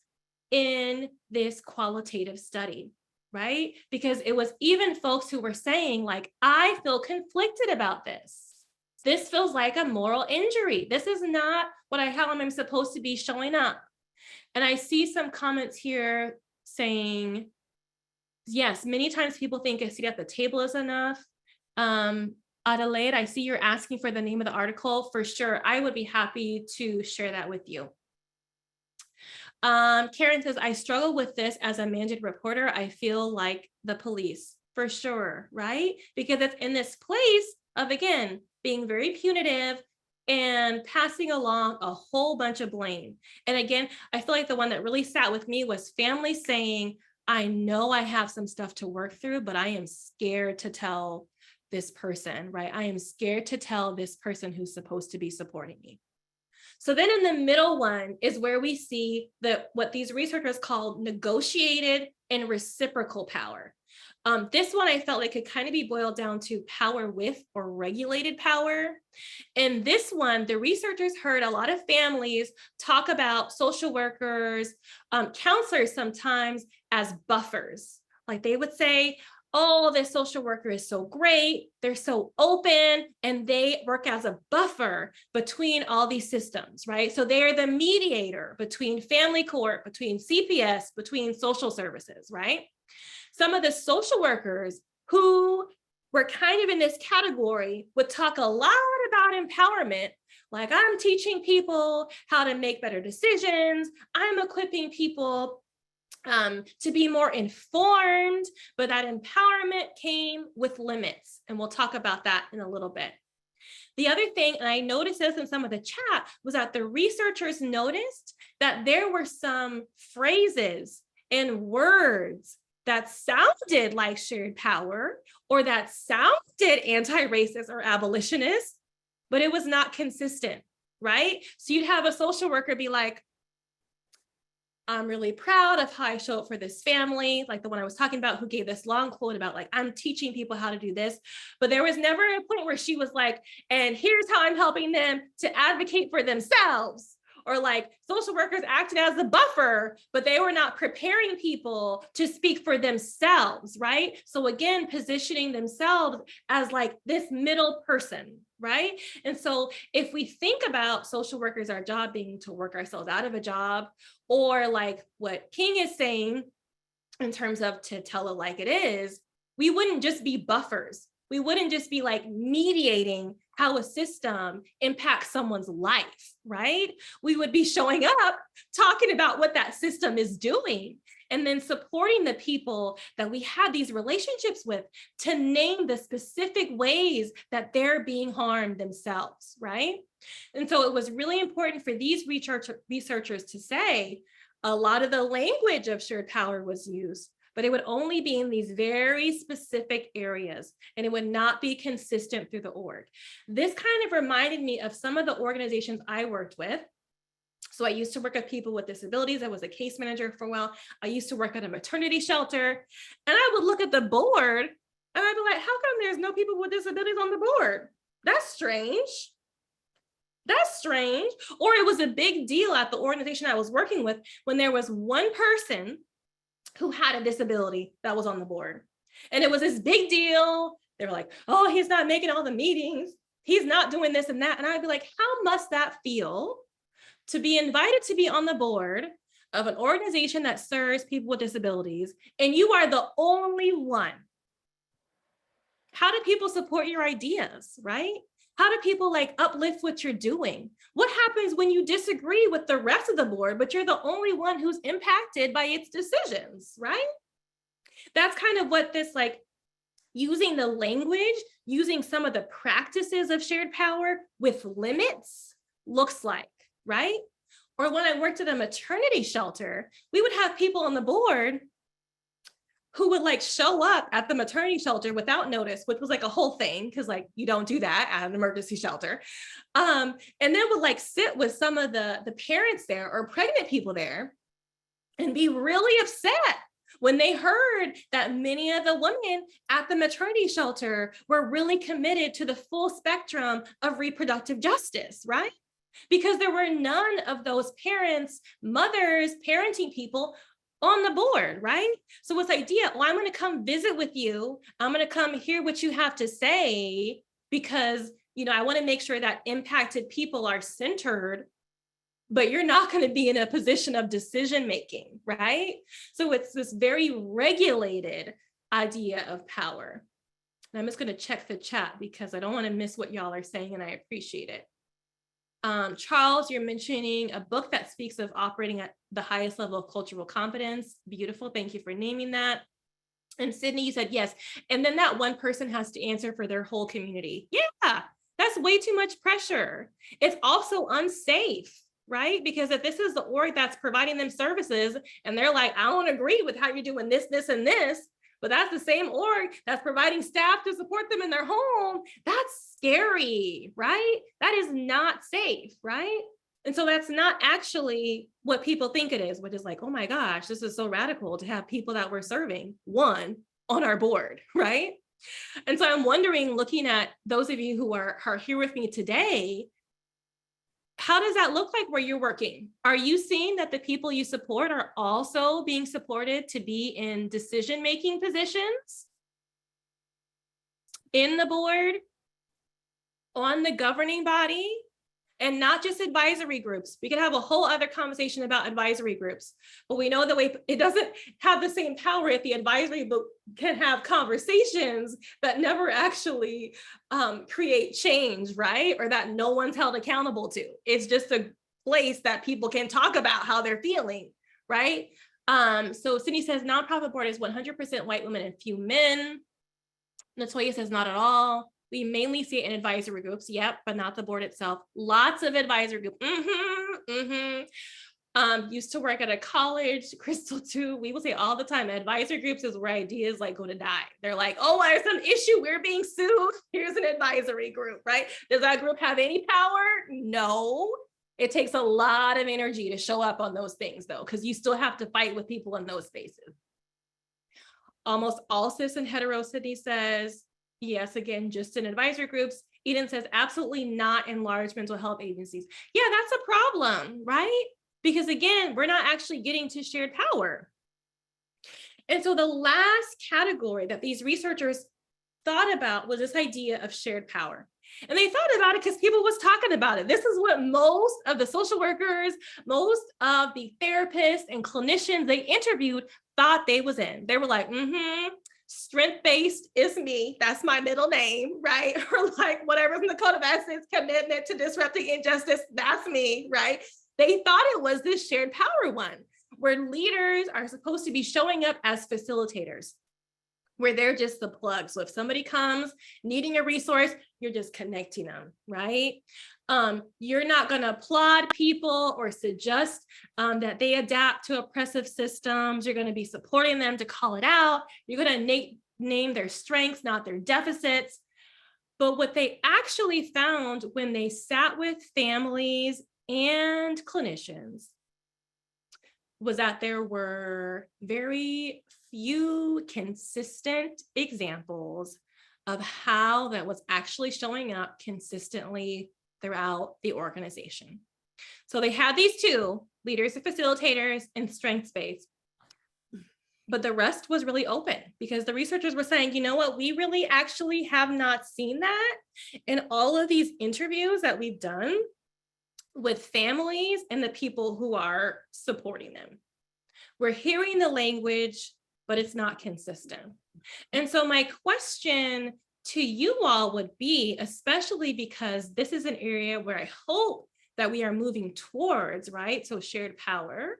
A: in this qualitative study, right? Because it was even folks who were saying like, I feel conflicted about this. This feels like a moral injury. This is not how I'm supposed to be showing up. And I see some comments here saying, yes, many times people think a seat at the table is enough. Adelaide, I see you're asking for the name of the article. For sure, I would be happy to share that with you. Karen says, I struggle with this as a mandated reporter. I feel like the police, for sure, right? Because it's in this place of, again, being very punitive and passing along a whole bunch of blame. And again, I feel like the one that really sat with me was family saying, I know I have some stuff to work through, but I am scared to tell this person, right? I am scared to tell this person who's supposed to be supporting me. So then in the middle one is where we see what these researchers call negotiated and reciprocal power. This one I felt like could kind of be boiled down to power with or regulated power. In this one, the researchers heard a lot of families talk about social workers, counselors sometimes as buffers. Like they would say, oh, this social worker is so great, they're so open, and they work as a buffer between all these systems, right? So they're the mediator between family court, between CPS, between social services, right? Some of the social workers who were kind of in this category would talk a lot about empowerment, like I'm teaching people how to make better decisions, I'm equipping people to be more informed, but that empowerment came with limits. And we'll talk about that in a little bit. The other thing, and I noticed this in some of the chat, was that the researchers noticed that there were some phrases and words that sounded like shared power or that sounded anti-racist or abolitionist, but it was not consistent, right? So you'd have a social worker be like, I'm really proud of how I show up for this family, like the one I was talking about who gave this long quote about like, I'm teaching people how to do this. But there was never a point where she was like, and here's how I'm helping them to advocate for themselves. Or like social workers acted as a buffer, but they were not preparing people to speak for themselves, right? So again, positioning themselves as like this middle person, right? And so if we think about social workers, our job being to work ourselves out of a job, or like what King is saying in terms of to tell it like it is, we wouldn't just be buffers. We wouldn't just be like mediating how a system impacts someone's life, right? We would be showing up, talking about what that system is doing, and then supporting the people that we had these relationships with to name the specific ways that they're being harmed themselves, right? And so it was really important for these researchers to say a lot of the language of shared power was used, but it would only be in these very specific areas, and it would not be consistent through the org. This kind of reminded me of some of the organizations I worked with. So I used to work with people with disabilities. I was a case manager for a while. I used to work at a maternity shelter, and I would look at the board and I'd be like, how come there's no people with disabilities on the board? That's strange. That's strange. Or it was a big deal at the organization I was working with when there was one person who had a disability that was on the board. And it was this big deal. They were like, oh, he's not making all the meetings. He's not doing this and that. And I'd be like, how must that feel to be invited to be on the board of an organization that serves people with disabilities, and you are the only one? How do people support your ideas, right? How do people like uplift what you're doing? What happens when you disagree with the rest of the board, but you're the only one who's impacted by its decisions, right? That's kind of what this like using the language, using some of the practices of shared power with limits looks like, right? Or when I worked at a maternity shelter, we would have people on the board who would like show up at the maternity shelter without notice, which was like a whole thing, because like you don't do that at an emergency shelter. And then would like sit with some of the parents there or pregnant people there and be really upset when they heard that many of the women at the maternity shelter were really committed to the full spectrum of reproductive justice, right? Because there were none of those parents, mothers, parenting people on the board, right? So this idea, well, I'm going to come visit with you. I'm going to come hear what you have to say because, you know, I want to make sure that impacted people are centered. but you're not going to be in a position of decision making, right? So it's this very regulated idea of power. And I'm just going to check the chat because I don't want to miss what y'all are saying, and I appreciate it. Charles, you're mentioning a book that speaks of operating at the highest level of cultural competence. Beautiful. Thank you for naming that. And Sydney, you said yes. And then that one person has to answer for their whole community. Yeah, that's way too much pressure. It's also unsafe, right? Because if this is the org that's providing them services and they're like, I don't agree with how you're doing this, this, and this, but that's the same org that's providing staff to support them in their home, that's scary, right? That is not safe, right? And so that's not actually what people think it is, which is like, oh my gosh, this is so radical to have people that we're serving, one, on our board, right? And so I'm wondering, looking at those of you who are here with me today, how does that look like where you're working? Are you seeing that the people you support are also being supported to be in decision-making positions in the board, on the governing body, and not just advisory groups? We could have a whole other conversation about advisory groups, but we know the way it doesn't have the same power if the advisory book can have conversations that never actually create change, right? Or that no one's held accountable to. It's just a place that people can talk about how they're feeling, right? So Sydney says nonprofit board is 100% white women and few men. Natoya says not at all. We mainly see it in advisory groups, yep, but not the board itself. Lots of advisory groups. Used to work at a college, Crystal too. We will say all the time, advisory groups is where ideas like go to die. They're like, oh, there's some issue, we're being sued. Here's an advisory group, right? Does that group have any power? No. It takes a lot of energy to show up on those things though, because you still have to fight with people in those spaces. Almost all cis and hetero, Sydney says. Yes, again, just in advisory groups. Eden says absolutely not in large mental health agencies. Yeah, that's a problem, right? Because again, we're not actually getting to shared power. And so the last category that these researchers thought about was this idea of shared power. And they thought about it because people was talking about it. This is what most of the social workers, most of the therapists and clinicians they interviewed thought they was in. They were like, strength-based is me. That's my middle name, right? Or like whatever's in the code of ethics, commitment to disrupting injustice, that's me, right? They thought it was this shared power one, where leaders are supposed to be showing up as facilitators, where they're just the plug. So if somebody comes needing a resource, you're just connecting them, right? You're not going to applaud people or suggest that they adapt to oppressive systems. You're going to be supporting them to call it out. You're going to name their strengths, not their deficits. But what they actually found when they sat with families and clinicians was that there were very few consistent examples of how that was actually showing up consistently throughout the organization. So they had these two, leaders and facilitators and strengths-based, but the rest was really open because the researchers were saying, you know what, we really actually have not seen that in all of these interviews that we've done with families and the people who are supporting them. We're hearing the language, but it's not consistent. And so my question to you all would be, especially because this is an area where I hope that we are moving towards, right? So shared power,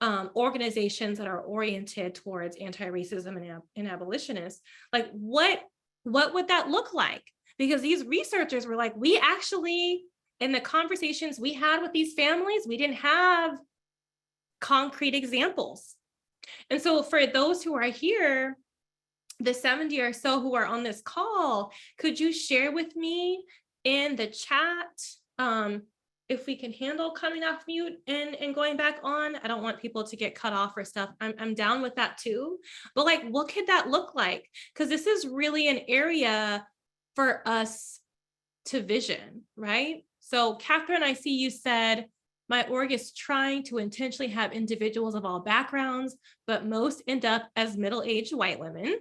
A: organizations that are oriented towards anti-racism and abolitionists, like what would that look like? Because these researchers were like, we actually, in the conversations we had with these families, we didn't have concrete examples. And so for those who are here, the 70 or so who are on this call, could you share with me in the chat if we can handle coming off mute and going back on? I don't want people to get cut off or stuff. I'm down with that too. But like, what could that look like? Because this is really an area for us to vision, right? So Catherine, I see you said, my org is trying to intentionally have individuals of all backgrounds, but most end up as middle-aged white women.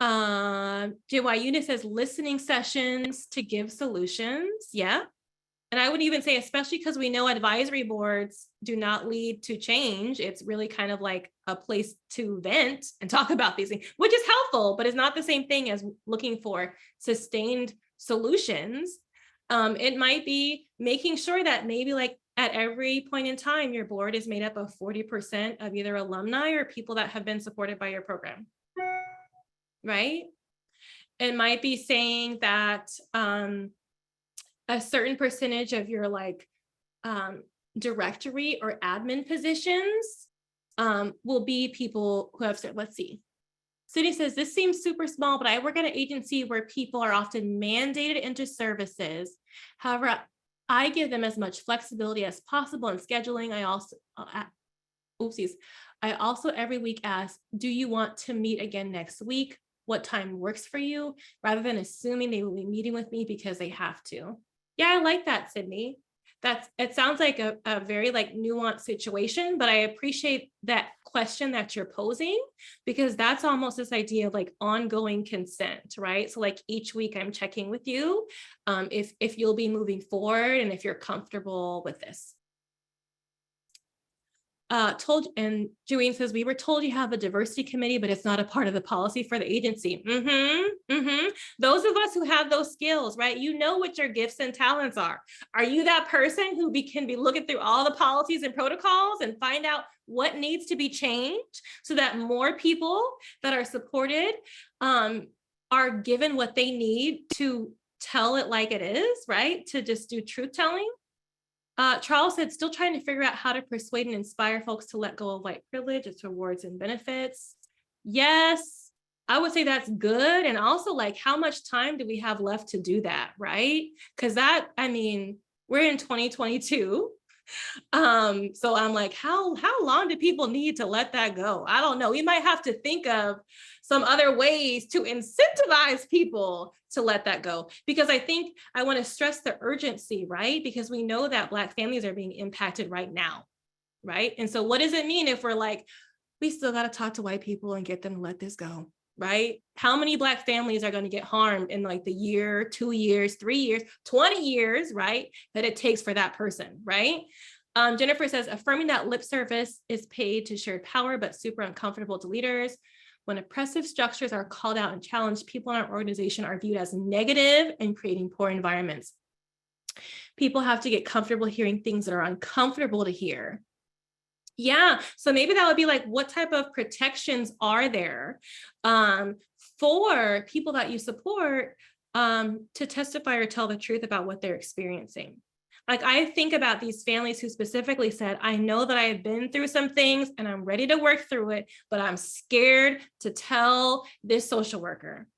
A: JY Eunice says listening sessions to give solutions. Yeah. And I would even say, especially because we know advisory boards do not lead to change. It's really kind of like a place to vent and talk about these things, which is helpful, but it's not the same thing as looking for sustained solutions. It might be making sure that maybe like at every point in time, your board is made up of 40% of either alumni or people that have been supported by your program, right? It might be saying that a certain percentage of your like directory or admin positions will be people who have, let's see. Sydney says, this seems super small, but I work at an agency where people are often mandated into services. However, I give them as much flexibility as possible in scheduling. I also every week ask, do you want to meet again next week? What time works for you? Rather than assuming they will be meeting with me because they have to. Yeah, I like that, Sydney. It sounds like a very like nuanced situation, but I appreciate that question that you're posing, because that's almost this idea of like ongoing consent, right? So like each week I'm checking with you if you'll be moving forward and if you're comfortable with this. And Joanne says, we were told you have a diversity committee, but it's not a part of the policy for the agency. Those of us who have those skills, right? You know what your gifts and talents are. Are you that person who can be looking through all the policies and protocols and find out what needs to be changed so that more people that are supported are given what they need to tell it like it is, right? To just do truth telling. Charles said, still trying to figure out how to persuade and inspire folks to let go of white privilege, its rewards and benefits. Yes, I would say that's good. And also like, how much time do we have left to do that, right? Because we're in 2022. So I'm like, how long do people need to let that go? I don't know. We might have to think of some other ways to incentivize people to let that go, because I think I want to stress the urgency, right? Because we know that Black families are being impacted right now, right? And so what does it mean if we're like, we still got to talk to white people and get them to let this go, right? How many Black families are going to get harmed in like the year, 2 years, 3 years, 20 years, right? That it takes for that person, right? Jennifer says, affirming that lip service is paid to shared power, but super uncomfortable to leaders. When oppressive structures are called out and challenged, people in our organization are viewed as negative and creating poor environments. People have to get comfortable hearing things that are uncomfortable to hear. Yeah, so maybe that would be like, what type of protections are there for people that you support to testify or tell the truth about what they're experiencing? Like, I think about these families who specifically said, I know that I have been through some things and I'm ready to work through it, but I'm scared to tell this social worker.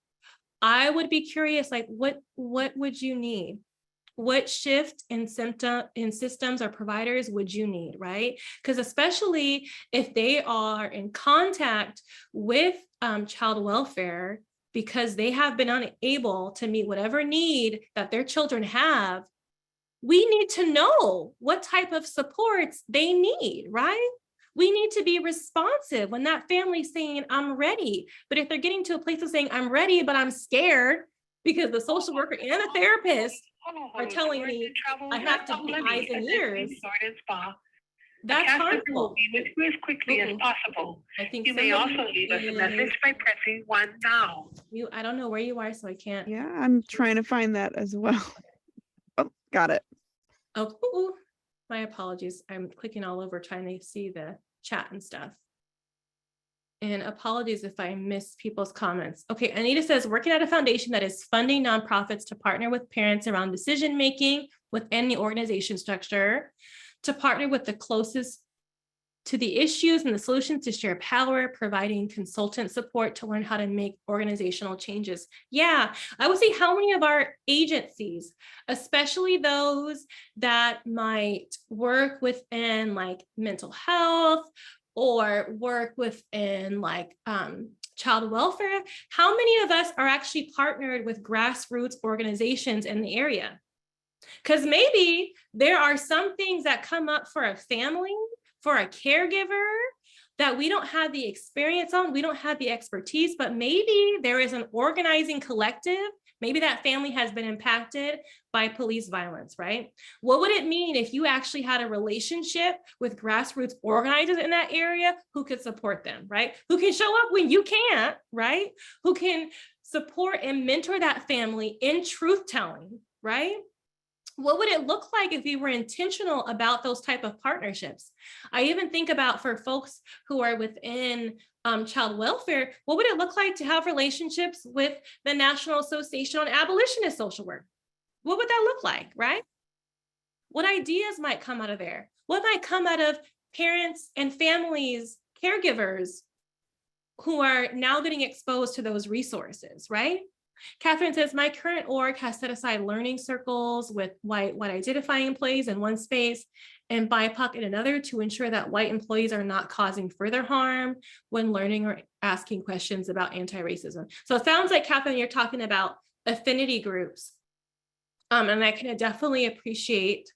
A: I would be curious, like, what would you need? What shift in systems or providers would you need, right? Because especially if they are in contact with child welfare because they have been unable to meet whatever need that their children have, we need to know what type of supports they need, right? We need to be responsive when that family's saying, I'm ready. But if they're getting to a place of saying, I'm ready, but I'm scared because the social worker and the therapist are telling me I have to be eyes and ears, that's harmful.
B: With you as quickly as possible.
A: I think
B: you may also leave us a message by pressing 1 now.
A: I don't know where you are, so I can't.
C: Yeah, I'm trying to find that as well. Oh, got it.
A: Oh, my apologies. I'm clicking all over trying to see the chat and stuff. And apologies if I miss people's comments. Okay, Anita says, working at a foundation that is funding nonprofits to partner with parents around decision-making within the organization structure, to partner with the closest to the issues and the solutions to share power, providing consultant support to learn how to make organizational changes. Yeah, I would say how many of our agencies, especially those that might work within like mental health or work within like child welfare, how many of us are actually partnered with grassroots organizations in the area? Because maybe there are some things that come up for a family, for a caregiver, that we don't have the experience on, we don't have the expertise, but maybe there is an organizing collective Maybe that family has been impacted by police violence, right? What would it mean if you actually had a relationship with grassroots organizers in that area who could support them, right? Who can show up when you can't, right? Who can support and mentor that family in truth telling, right? What would it look like if we were intentional about those type of partnerships? I even think about for folks who are within child welfare, what would it look like to have relationships with the National Association on Abolitionist Social Work? What would that look like, right? What ideas might come out of there? What might come out of parents and families, caregivers who are now getting exposed to those resources, right? Catherine says, my current org has set aside learning circles with white identifying employees in one space and BIPOC in another to ensure that white employees are not causing further harm when learning or asking questions about anti-racism. So it sounds like, Catherine, you're talking about affinity groups. And I can definitely appreciate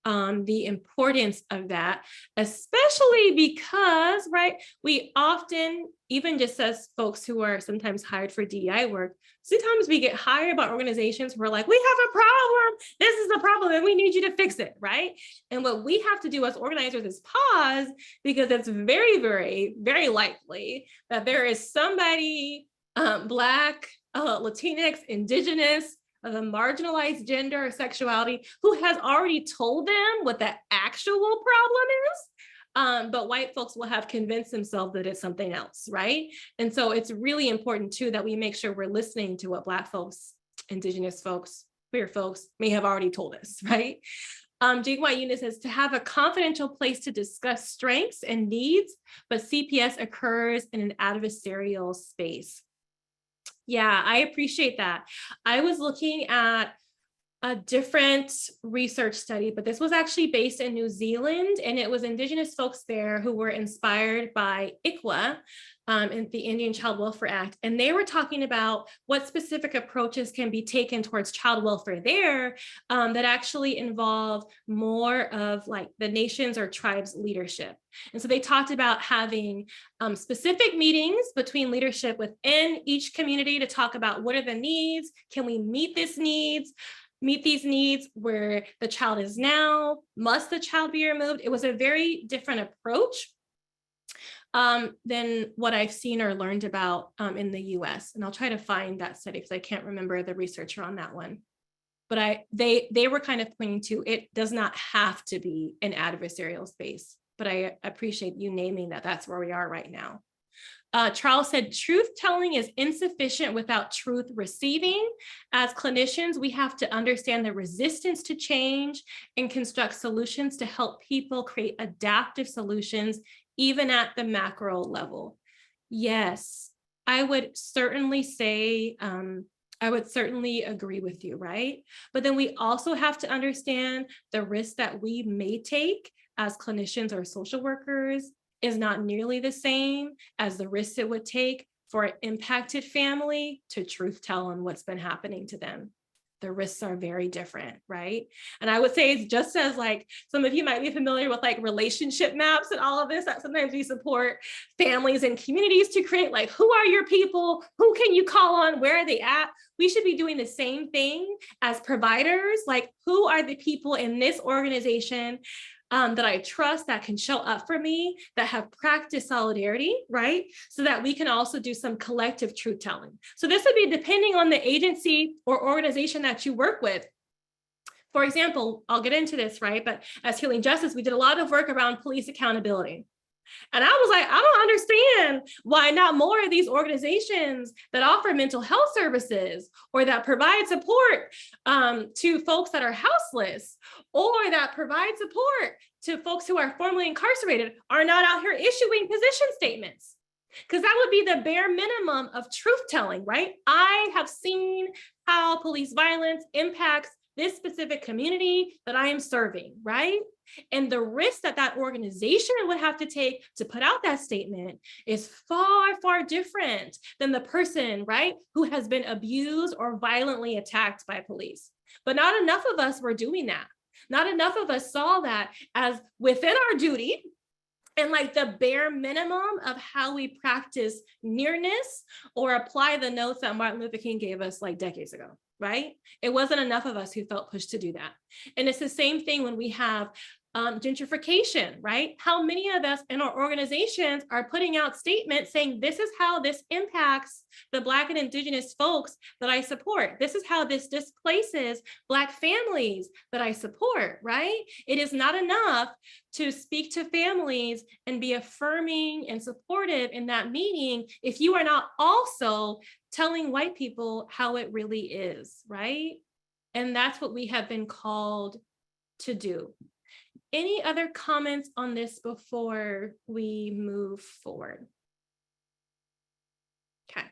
A: the importance of that, especially because, right, we often, even just as folks who are sometimes hired for DEI work, sometimes we get hired by organizations who are like, we have a problem, this is the problem, and we need you to fix it, right? And what we have to do as organizers is pause, because it's very, very, very likely that there is somebody, Black, Latinx, Indigenous, of a marginalized gender or sexuality who has already told them what the actual problem is. But white folks will have convinced themselves that it's something else, right? And so it's really important too that we make sure we're listening to what Black folks, Indigenous folks, queer folks may have already told us, right? Jake White Eunice says to have a confidential place to discuss strengths and needs, but CPS occurs in an adversarial space. Yeah, I appreciate that. I was looking at a different research study, but this was actually based in New Zealand, and it was Indigenous folks there who were inspired by ICWA, and the Indian Child Welfare Act. And they were talking about what specific approaches can be taken towards child welfare there that actually involve more of like the nation's or tribes leadership. And so they talked about having specific meetings between leadership within each community to talk about what are the needs, can we meet these needs where the child is now, must the child be removed? It was a very different approach than what I've seen or learned about in the US. And I'll try to find that study because I can't remember the researcher on that one. But they were kind of pointing to it does not have to be an adversarial space, but I appreciate you naming that that's where we are right now. Charles said, truth telling is insufficient without truth receiving. As clinicians, we have to understand the resistance to change and construct solutions to help people create adaptive solutions, even at the macro level. Yes, I would certainly say, I would certainly agree with you, right? But then we also have to understand the risk that we may take as clinicians or social workers is not nearly the same as the risks it would take for an impacted family to truth tell on what's been happening to them. The risks are very different, right? And I would say it's just as like, some of you might be familiar with like relationship maps and all of this, that sometimes we support families and communities to create like, who are your people? Who can you call on? Where are they at? We should be doing the same thing as providers. Like, who are the people in this organization that I trust, that can show up for me, that have practiced solidarity, right? So that we can also do some collective truth telling. So this would be depending on the agency or organization that you work with. For example, I'll get into this, right? But as Healing Justice, we did a lot of work around police accountability. And I was like, I don't understand why not more of these organizations that offer mental health services or that provide support to folks that are houseless or that provide support to folks who are formerly incarcerated are not out here issuing position statements. Because that would be the bare minimum of truth telling, right? I have seen how police violence impacts this specific community that I am serving, right? And the risk that that organization would have to take to put out that statement is far, far different than the person, right, who has been abused or violently attacked by police. But not enough of us were doing that. Not enough of us saw that as within our duty and like the bare minimum of how we practice nearness or apply the notes that Martin Luther King gave us like decades ago, right? It wasn't enough of us who felt pushed to do that. And it's the same thing when we have gentrification, right? How many of us in our organizations are putting out statements saying, this is how this impacts the Black and Indigenous folks that I support. This is how this displaces Black families that I support, right? It is not enough to speak to families and be affirming and supportive in that meeting if you are not also telling white people how it really is, right? And that's what we have been called to do. Any other comments on this before we move forward? Okay.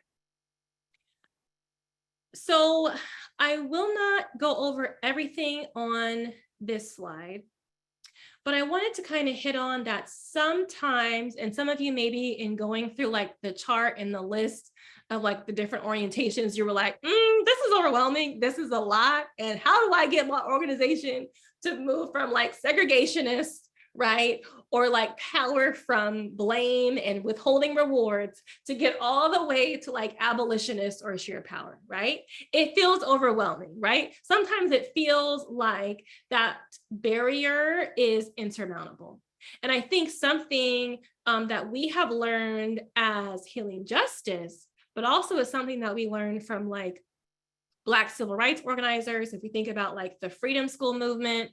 A: So I will not go over everything on this slide, but I wanted to kind of hit on that sometimes, and some of you maybe in going through like the chart and the list of like the different orientations, you were like, this is overwhelming, this is a lot, and how do I get my organization to move from like segregationist, right, or like power from blame and withholding rewards to get all the way to like abolitionist or sheer power, right? It feels overwhelming, right? Sometimes it feels like that barrier is insurmountable. And I think something that we have learned as healing justice, but also is something that we learned from like Black civil rights organizers, if we think about like the Freedom School movement,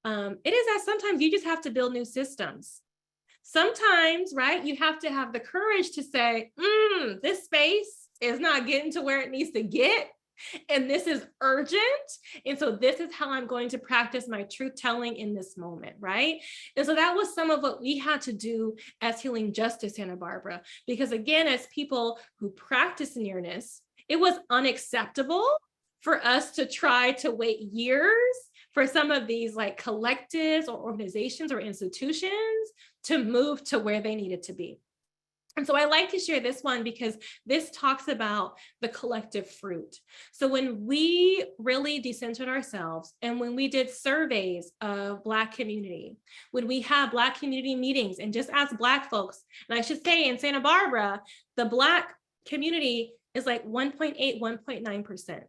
A: it is that sometimes you just have to build new systems. Sometimes, right, you have to have the courage to say, this space is not getting to where it needs to get, and this is urgent. And so this is how I'm going to practice my truth telling in this moment, right? And so that was some of what we had to do as Healing Justice Santa Barbara, because again, as people who practice nearness, it was unacceptable for us to try to wait years for some of these like collectives or organizations or institutions to move to where they needed to be. And so I like to share this one because this talks about the collective fruit. So when we really decentered ourselves and when we did surveys of Black community, when we have Black community meetings and just ask Black folks, and I should say in Santa Barbara, the Black community is like 1.8, 1.9%.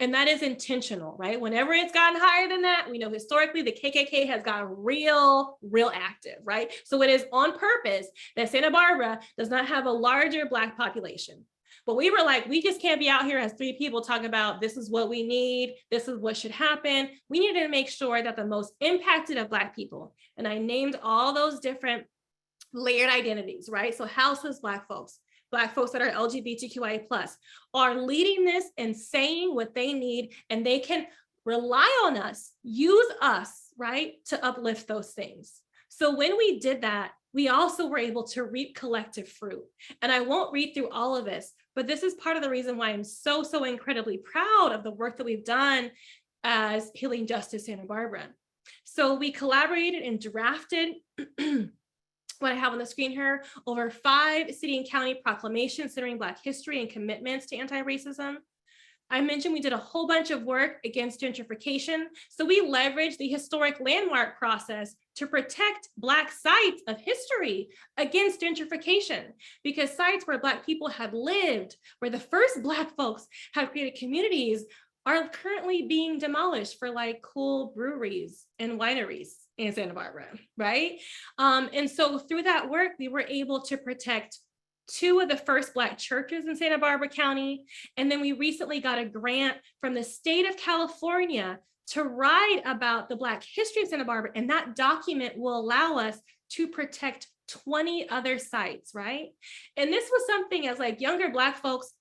A: And that is intentional, right? Whenever it's gotten higher than that, we know historically the KKK has gotten real active, right? So it is on purpose that Santa Barbara does not have a larger Black population. But we were like, we just can't be out here as 3 people talking about this is what we need, this is what should happen. We needed to make sure that the most impacted of Black people, and I named all those different layered identities, right? So houseless Black folks that are LGBTQIA+, are leading this and saying what they need, and they can rely on us, use us, right, to uplift those things. So when we did that, we also were able to reap collective fruit. And I won't read through all of this, but this is part of the reason why I'm so incredibly proud of the work that we've done as Healing Justice Santa Barbara. So we collaborated and drafted what I have on the screen here, over 5 city and county proclamations centering Black history and commitments to anti-racism. I mentioned we did a whole bunch of work against gentrification. So we leveraged the historic landmark process to protect Black sites of history against gentrification, because sites where Black people had lived, where the first Black folks have created communities, are currently being demolished for like cool breweries and wineries in Santa Barbara, right? And so through that work, we were able to protect 2 of the first Black churches in Santa Barbara County. And then we recently got a grant from the state of California to write about the Black history of Santa Barbara. And that document will allow us to protect 20 other sites, right? And this was something as like younger Black folks,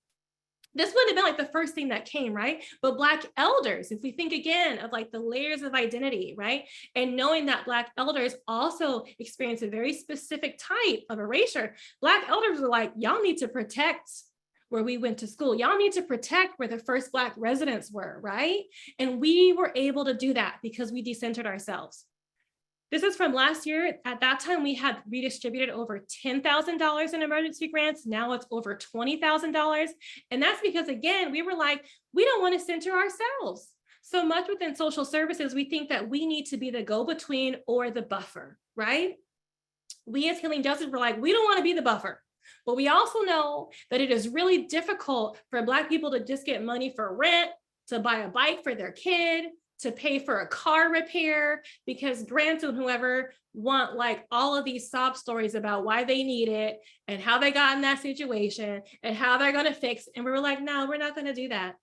A: this wouldn't have been like the first thing that came, right? But Black elders, if we think again of like the layers of identity, right? And knowing that Black elders also experience a very specific type of erasure, Black elders were like, y'all need to protect where we went to school. Y'all need to protect where the first Black residents were, right? And we were able to do that because we decentered ourselves. This is from last year. At that time, we had redistributed over $10,000 in emergency grants. Now it's over $20,000. And that's because, again, we were like, we don't want to center ourselves. So much within social services, we think that we need to be the go-between or the buffer, right? we as Healing Justice were like, we don't want to be the buffer. But we also know that it is really difficult for Black people to just get money for rent, to buy a bike for their kid, to pay for a car repair, because Grant and whoever want like all of these sob stories about why they need it and how they got in that situation and how they're going to fix. And we were like, no, we're not going to do that.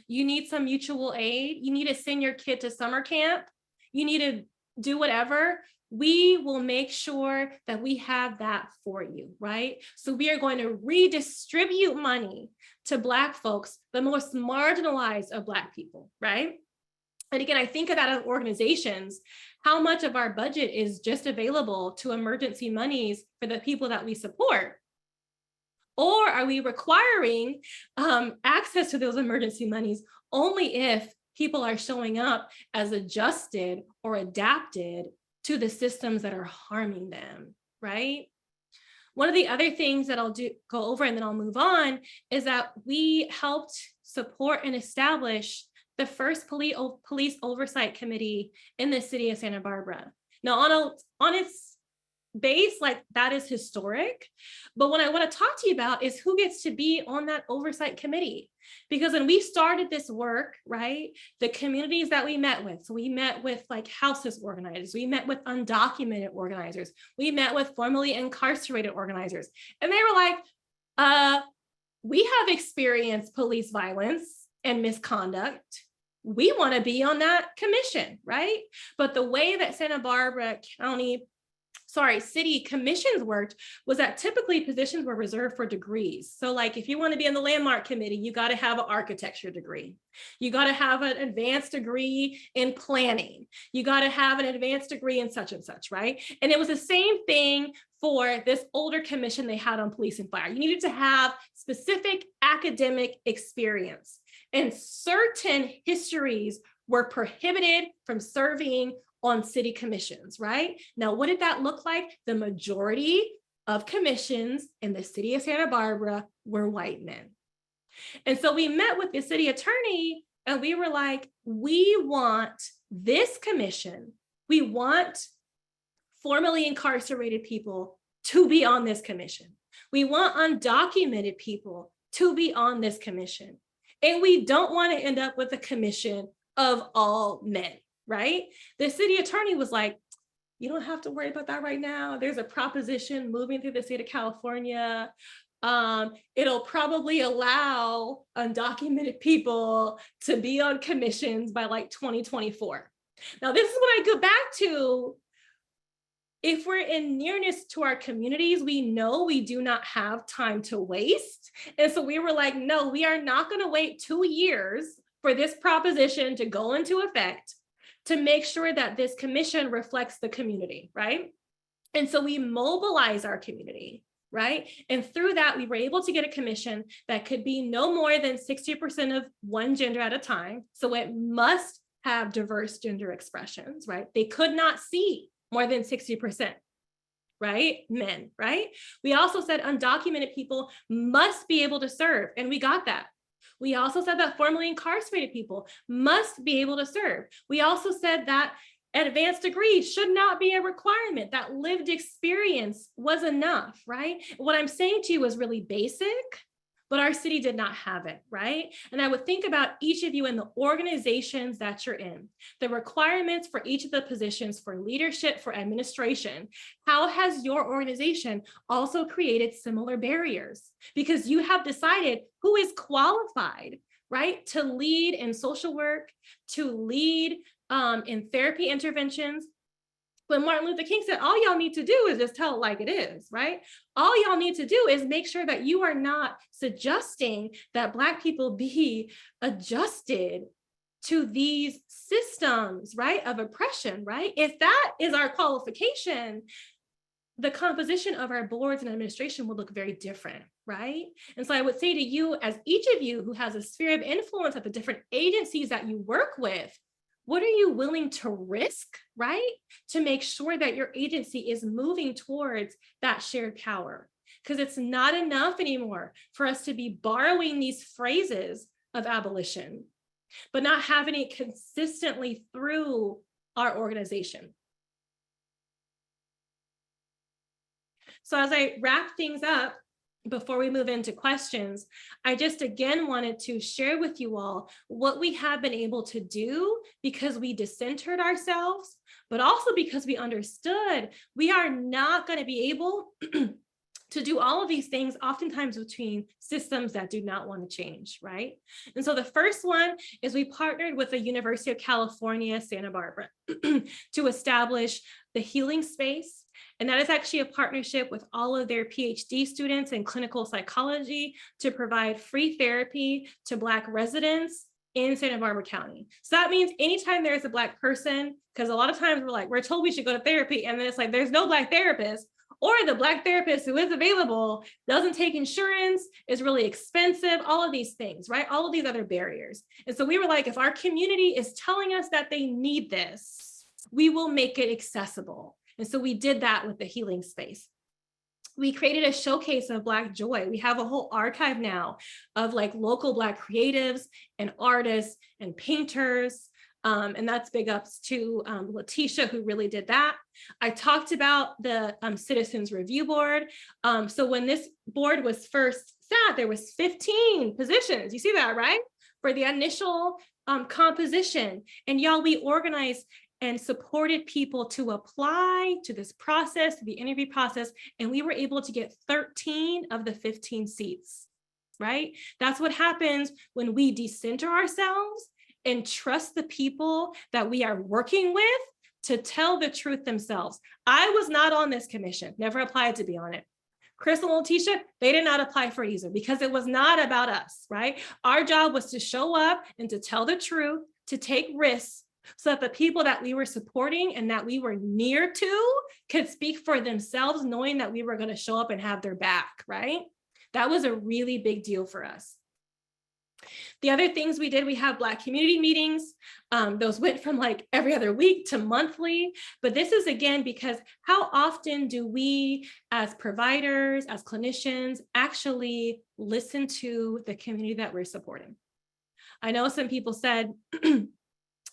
A: You need some mutual aid. You need to send your kid to summer camp. You need to do whatever. We will make sure that we have that for you, right? So we are going to redistribute money to Black folks, the most marginalized of Black people, right? And again, I think of that as organizations, how much of our budget is just available to emergency monies for the people that we support? Or are we requiring access to those emergency monies only if people are showing up as adjusted or adapted to the systems that are harming them, right? One of the other things that I'll go over and then I'll move on is that we helped support and establish the first police oversight committee in the city of Santa Barbara. Now, on its base, like that is historic, but what I want to talk to you about is who gets to be on that oversight committee. Because when we started this work, right, the communities that we met with, so we met with like houseless organizers, we met with undocumented organizers, we met with formerly incarcerated organizers, and they were like, we have experienced police violence and misconduct. We want to be on that commission, right? But the way that Santa Barbara city commissions worked was that typically positions were reserved for degrees. So like if you want to be in the landmark committee, you got to have an architecture degree. You got to have an advanced degree in planning. You got to have an advanced degree in such and such, right? And it was the same thing for this older commission they had on police and fire. You needed to have specific academic experience, and certain histories were prohibited from serving on city commissions, right? Now, what did that look like? The majority of commissions in the city of Santa Barbara were white men. And so we met with the city attorney and we were like, we want this commission, we want formerly incarcerated people to be on this commission. We want undocumented people to be on this commission. And we don't want to end up with a commission of all men. Right? The city attorney was like, you don't have to worry about that right now. There's a proposition moving through the state of California. It'll probably allow undocumented people to be on commissions by like 2024. Now, this is what I go back to. If we're in nearness to our communities, we know we do not have time to waste. And so we were like, no, we are not going to wait 2 years for this proposition to go into effect to make sure that this commission reflects the community, right? And so we mobilize our community, right? And through that, we were able to get a commission that could be no more than 60% of one gender at a time. So it must have diverse gender expressions, right? They could not see more than 60%, right? Men, right? We also said undocumented people must be able to serve, and we got that. We also said that formerly incarcerated people must be able to serve. We also said that an advanced degree should not be a requirement, that lived experience was enough, right? What I'm saying to you is really basic, but our city did not have it, right? And I would think about each of you in the organizations that you're in, the requirements for each of the positions for leadership, for administration. How has your organization also created similar barriers? Because you have decided who is qualified, right, to lead in social work, to lead in therapy interventions. But Martin Luther King said, all y'all need to do is just tell it like it is, right? All y'all need to do is make sure that you are not suggesting that Black people be adjusted to these systems, right, of oppression, right? If that is our qualification, the composition of our boards and administration will look very different, right? And so I would say to you, as each of you who has a sphere of influence at the different agencies that you work with, what are you willing to risk, right, to make sure that your agency is moving towards that shared power? Because it's not enough anymore for us to be borrowing these phrases of abolition, but not having it consistently through our organization. So as I wrap things up, before we move into questions, I just again wanted to share with you all what we have been able to do because we decentered ourselves, but also because we understood we are not going to be able to do all of these things, oftentimes between systems that do not want to change, right? And so the first one is we partnered with the University of California, Santa Barbara to establish the healing space. And that is actually a partnership with all of their PhD students in clinical psychology to provide free therapy to Black residents in Santa Barbara County. So that means anytime there's a Black person, because a lot of times we're told we should go to therapy, and then it's like, there's no Black therapist, or the Black therapist who is available doesn't take insurance, is really expensive, all of these things, right? All of these other barriers. And so we were like, if our community is telling us that they need this, we will make it accessible. And so we did that with the healing space. We created a showcase of Black joy. We have a whole archive now of like local Black creatives and artists and painters. And that's big ups to Letitia, who really did that. I talked about the Citizens Review Board. So when this board was first set, there was 15 positions. You see that, right? For the initial composition. And y'all, we organized and supported people to apply to this process, to the interview process, and we were able to get 13 of the 15 seats, right? That's what happens when we decenter ourselves and trust the people that we are working with to tell the truth themselves. I was not on this commission, never applied to be on it. Chris and Letitia, they did not apply for it either because it was not about us, right? Our job was to show up and to tell the truth, to take risks, so that the people that we were supporting and that we were near to could speak for themselves, knowing that we were going to show up and have their back, right? That was a really big deal for us. The other things we did, we have Black community meetings. Those went from like every other week to monthly. But this is again, because how often do we as providers, as clinicians, actually listen to the community that we're supporting? I know some people said,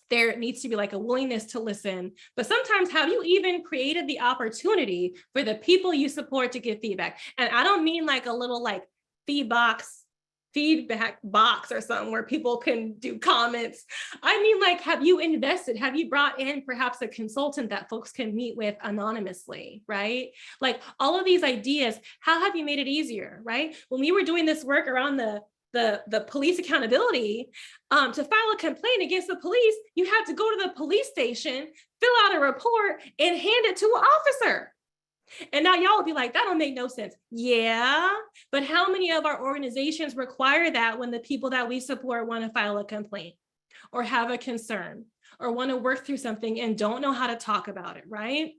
A: there needs to be like a willingness to listen, but sometimes have you even created the opportunity for the people you support to give feedback? And I don't mean like a little like feedback box or something where people can do comments. I mean, like, have you invested? Have you brought in perhaps a consultant that folks can meet with anonymously, right? Like all of these ideas, how have you made it easier, right? When we were doing this work around the police accountability, to file a complaint against the police, you have to go to the police station, fill out a report, and hand it to an officer. And now y'all will be like, that don't make no sense. Yeah, but how many of our organizations require that when the people that we support want to file a complaint or have a concern or want to work through something and don't know how to talk about it, right?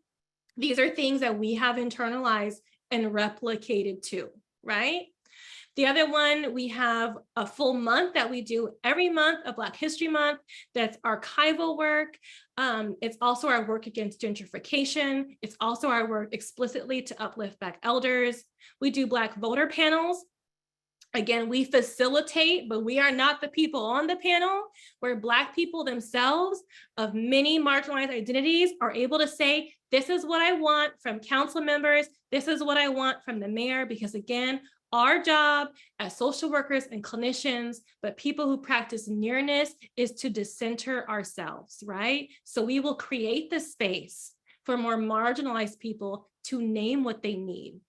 A: These are things that we have internalized and replicated too, right? The other one, we have a full month that we do every month of Black History Month. That's archival work. It's also our work against gentrification. It's also our work explicitly to uplift Black elders. We do Black voter panels. Again, we facilitate, but we are not the people on the panel, where Black people themselves of many marginalized identities are able to say, this is what I want from council members. This is what I want from the mayor, because again, our job as social workers and clinicians, but people who practice nearness, is to decenter ourselves, right? So we will create the space for more marginalized people to name what they need.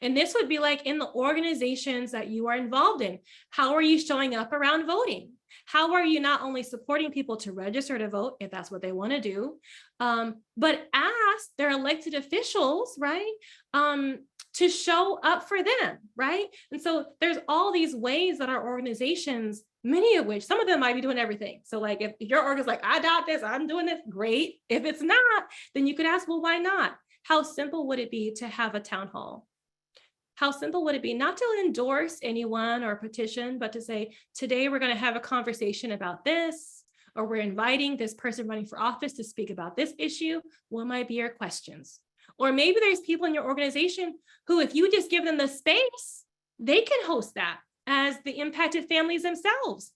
A: And this would be like in the organizations that you are involved in. How are you showing up around voting? How are you not only supporting people to register to vote, if that's what they want to do, but ask their elected officials, right? To show up for them, right? And so there's all these ways that our organizations, many of which, some of them might be doing everything. So like if your org is like, I got this, I'm doing this, great. If it's not, then you could ask, well, why not? How simple would it be to have a town hall? How simple would it be not to endorse anyone or petition, but to say, today we're going to have a conversation about this, or we're inviting this person running for office to speak about this issue. What might be your questions? Or maybe there's people in your organization who, if you just give them the space, they can host that as the impacted families themselves.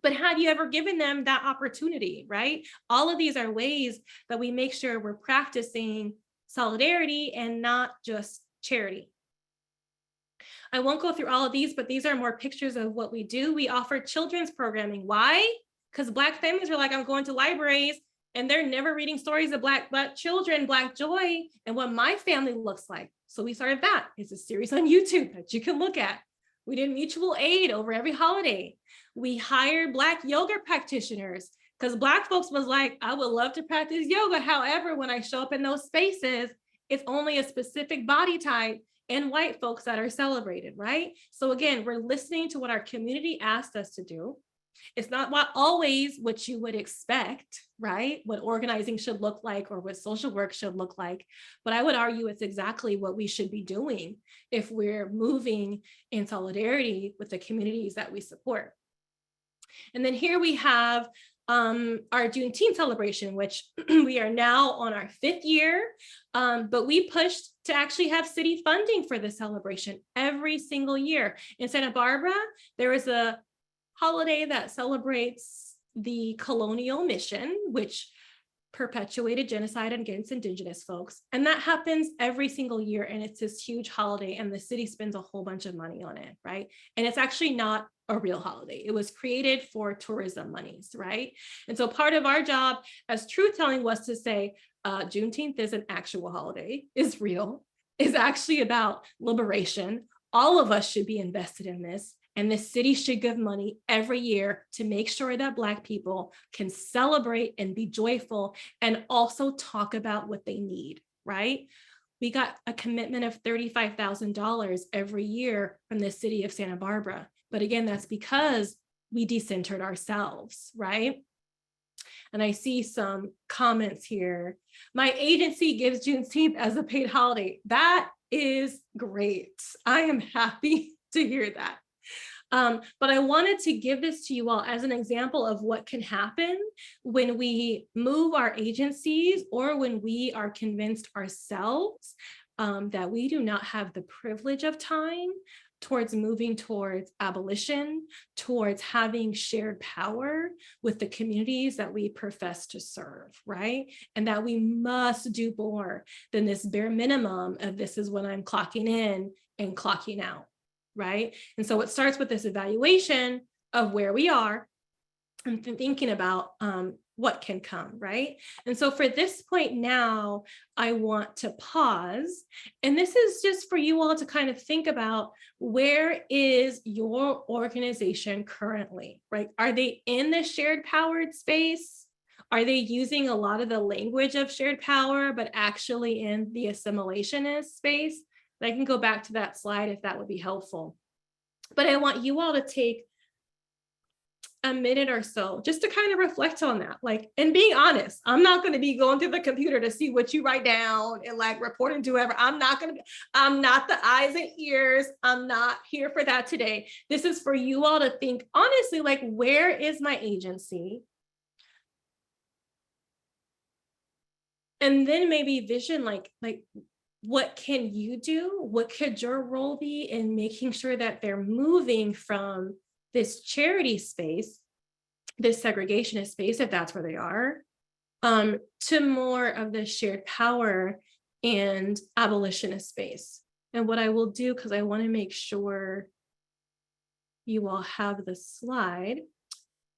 A: But have you ever given them that opportunity, right? All of these are ways that we make sure we're practicing solidarity and not just charity. I won't go through all of these, but these are more pictures of what we do. We offer children's programming. Why? Because Black families are like, I'm going to libraries and they're never reading stories of Black children, Black joy, and what my family looks like. So we started that. It's a series on YouTube that you can look at. We did mutual aid over every holiday. We hired Black yoga practitioners because Black folks was like, I would love to practice yoga. However, when I show up in those spaces, it's only a specific body type and white folks that are celebrated, right? So again, we're listening to what our community asked us to do. It's not always what you would expect, right? What organizing should look like or what social work should look like. But I would argue it's exactly what we should be doing if we're moving in solidarity with the communities that we support. And then here we have our Juneteenth celebration, which we are now on our 5th year, but we pushed to actually have city funding for the celebration every single year. In Santa Barbara, there is a holiday that celebrates the colonial mission, which perpetuated genocide against Indigenous folks. And that happens every single year. And it's this huge holiday and the city spends a whole bunch of money on it, right? And it's actually not a real holiday. It was created for tourism monies, right? And so part of our job as truth telling was to say, Juneteenth is an actual holiday, is real, is actually about liberation. All of us should be invested in this. And the city should give money every year to make sure that Black people can celebrate and be joyful and also talk about what they need, right? We got a commitment of $35,000 every year from the city of Santa Barbara. But again, that's because we decentered ourselves, right? And I see some comments here. My agency gives Juneteenth as a paid holiday. That is great. I am happy to hear that. But I wanted to give this to you all as an example of what can happen when we move our agencies or when we are convinced ourselves that we do not have the privilege of time towards moving towards abolition, towards having shared power with the communities that we profess to serve, right? And that we must do more than this bare minimum of this is when I'm clocking in and clocking out. Right? And so it starts with this evaluation of where we are and thinking about what can come, right? And so for this point now, I want to pause. And this is just for you all to kind of think about, where is your organization currently, right? Are they in the shared powered space? Are they using a lot of the language of shared power, but actually in the assimilationist space? I can go back to that slide if that would be helpful. But I want you all to take a minute or so just to kind of reflect on that. Like, and being honest, I'm not going to be going through the computer to see what you write down and like reporting to whoever. I'm not the eyes and ears. I'm not here for that today. This is for you all to think honestly, like, where is my agency? And then maybe vision like what can you do? What could your role be in making sure that they're moving from this charity space, this segregationist space, if that's where they are, to more of the shared power and abolitionist space? And what I will do, because I want to make sure you all have the slide,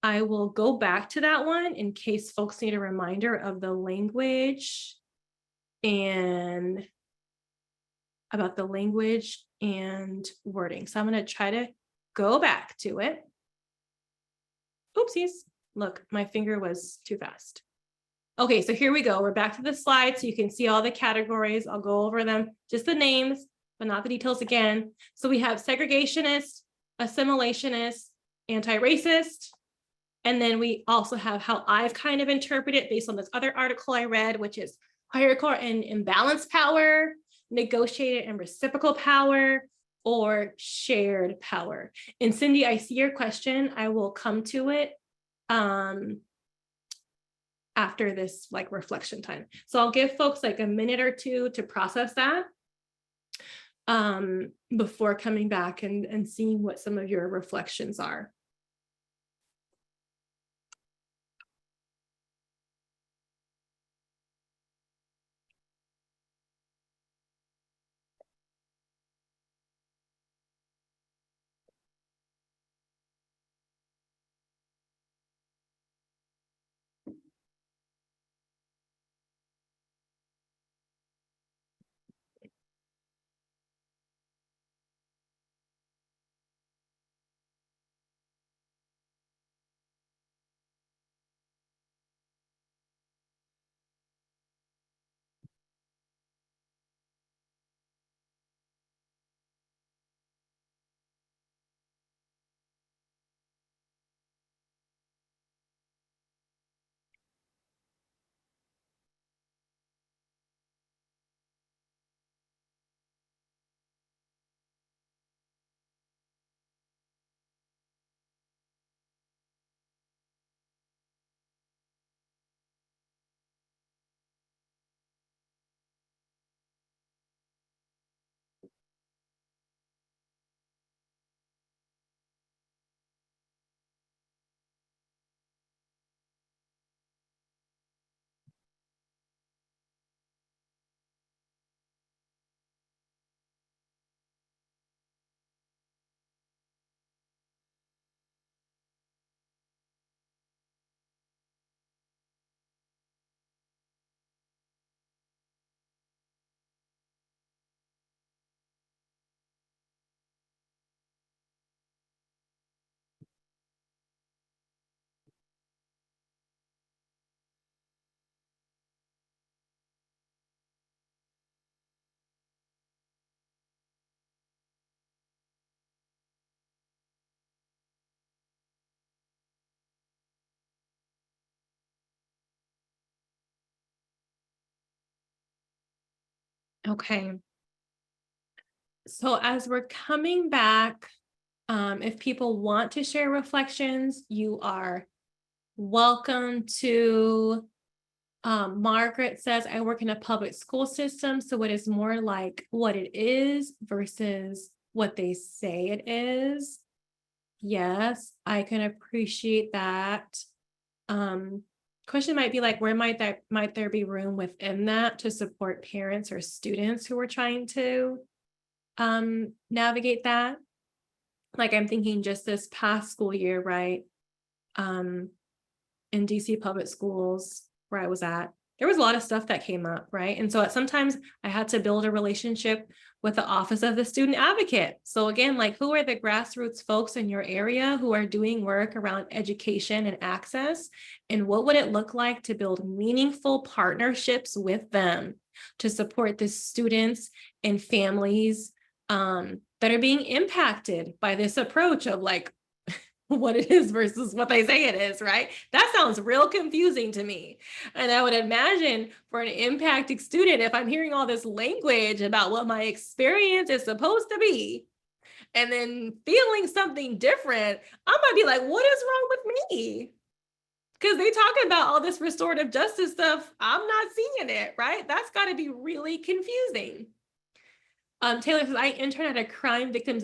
A: I will go back to that one in case folks need a reminder of the language and about the language and wording. So I'm going to try to go back to it. Oopsies. Look, my finger was too fast. Okay, so here we go. We're back to the slide so you can see all the categories. I'll go over them, just the names, but not the details again. So we have segregationist, assimilationist, anti-racist, and then we also have how I've kind of interpreted it based on this other article I read, which is hierarchical and imbalanced power, negotiated and reciprocal power, or shared power. And Cindy, I see your question. I will come to it after this like reflection time. So I'll give folks like a minute or two to process that before coming back and seeing what some of your reflections are. Okay. So as we're coming back, if people want to share reflections, you are welcome to. Margaret says, I work in a public school system, so it is more like what it is versus what they say it is. Yes, I can appreciate that. Question might be like, where might there be room within that to support parents or students who are trying to navigate that? Like I'm thinking just this past school year, right? In DC public schools where I was at, there was a lot of stuff that came up, right? And so sometimes I had to build a relationship with the Office of the Student Advocate. So again, like who are the grassroots folks in your area who are doing work around education and access? And what would it look like to build meaningful partnerships with them to support the students and families that are being impacted by this approach of like what it is versus what they say it is, right? That sounds real confusing to me. And I would imagine for an impacted student, if I'm hearing all this language about what my experience is supposed to be, and then feeling something different, I might be like, what is wrong with me? Because they talking about all this restorative justice stuff. I'm not seeing it, right? That's got to be really confusing. Taylor says, I intern at a crime victims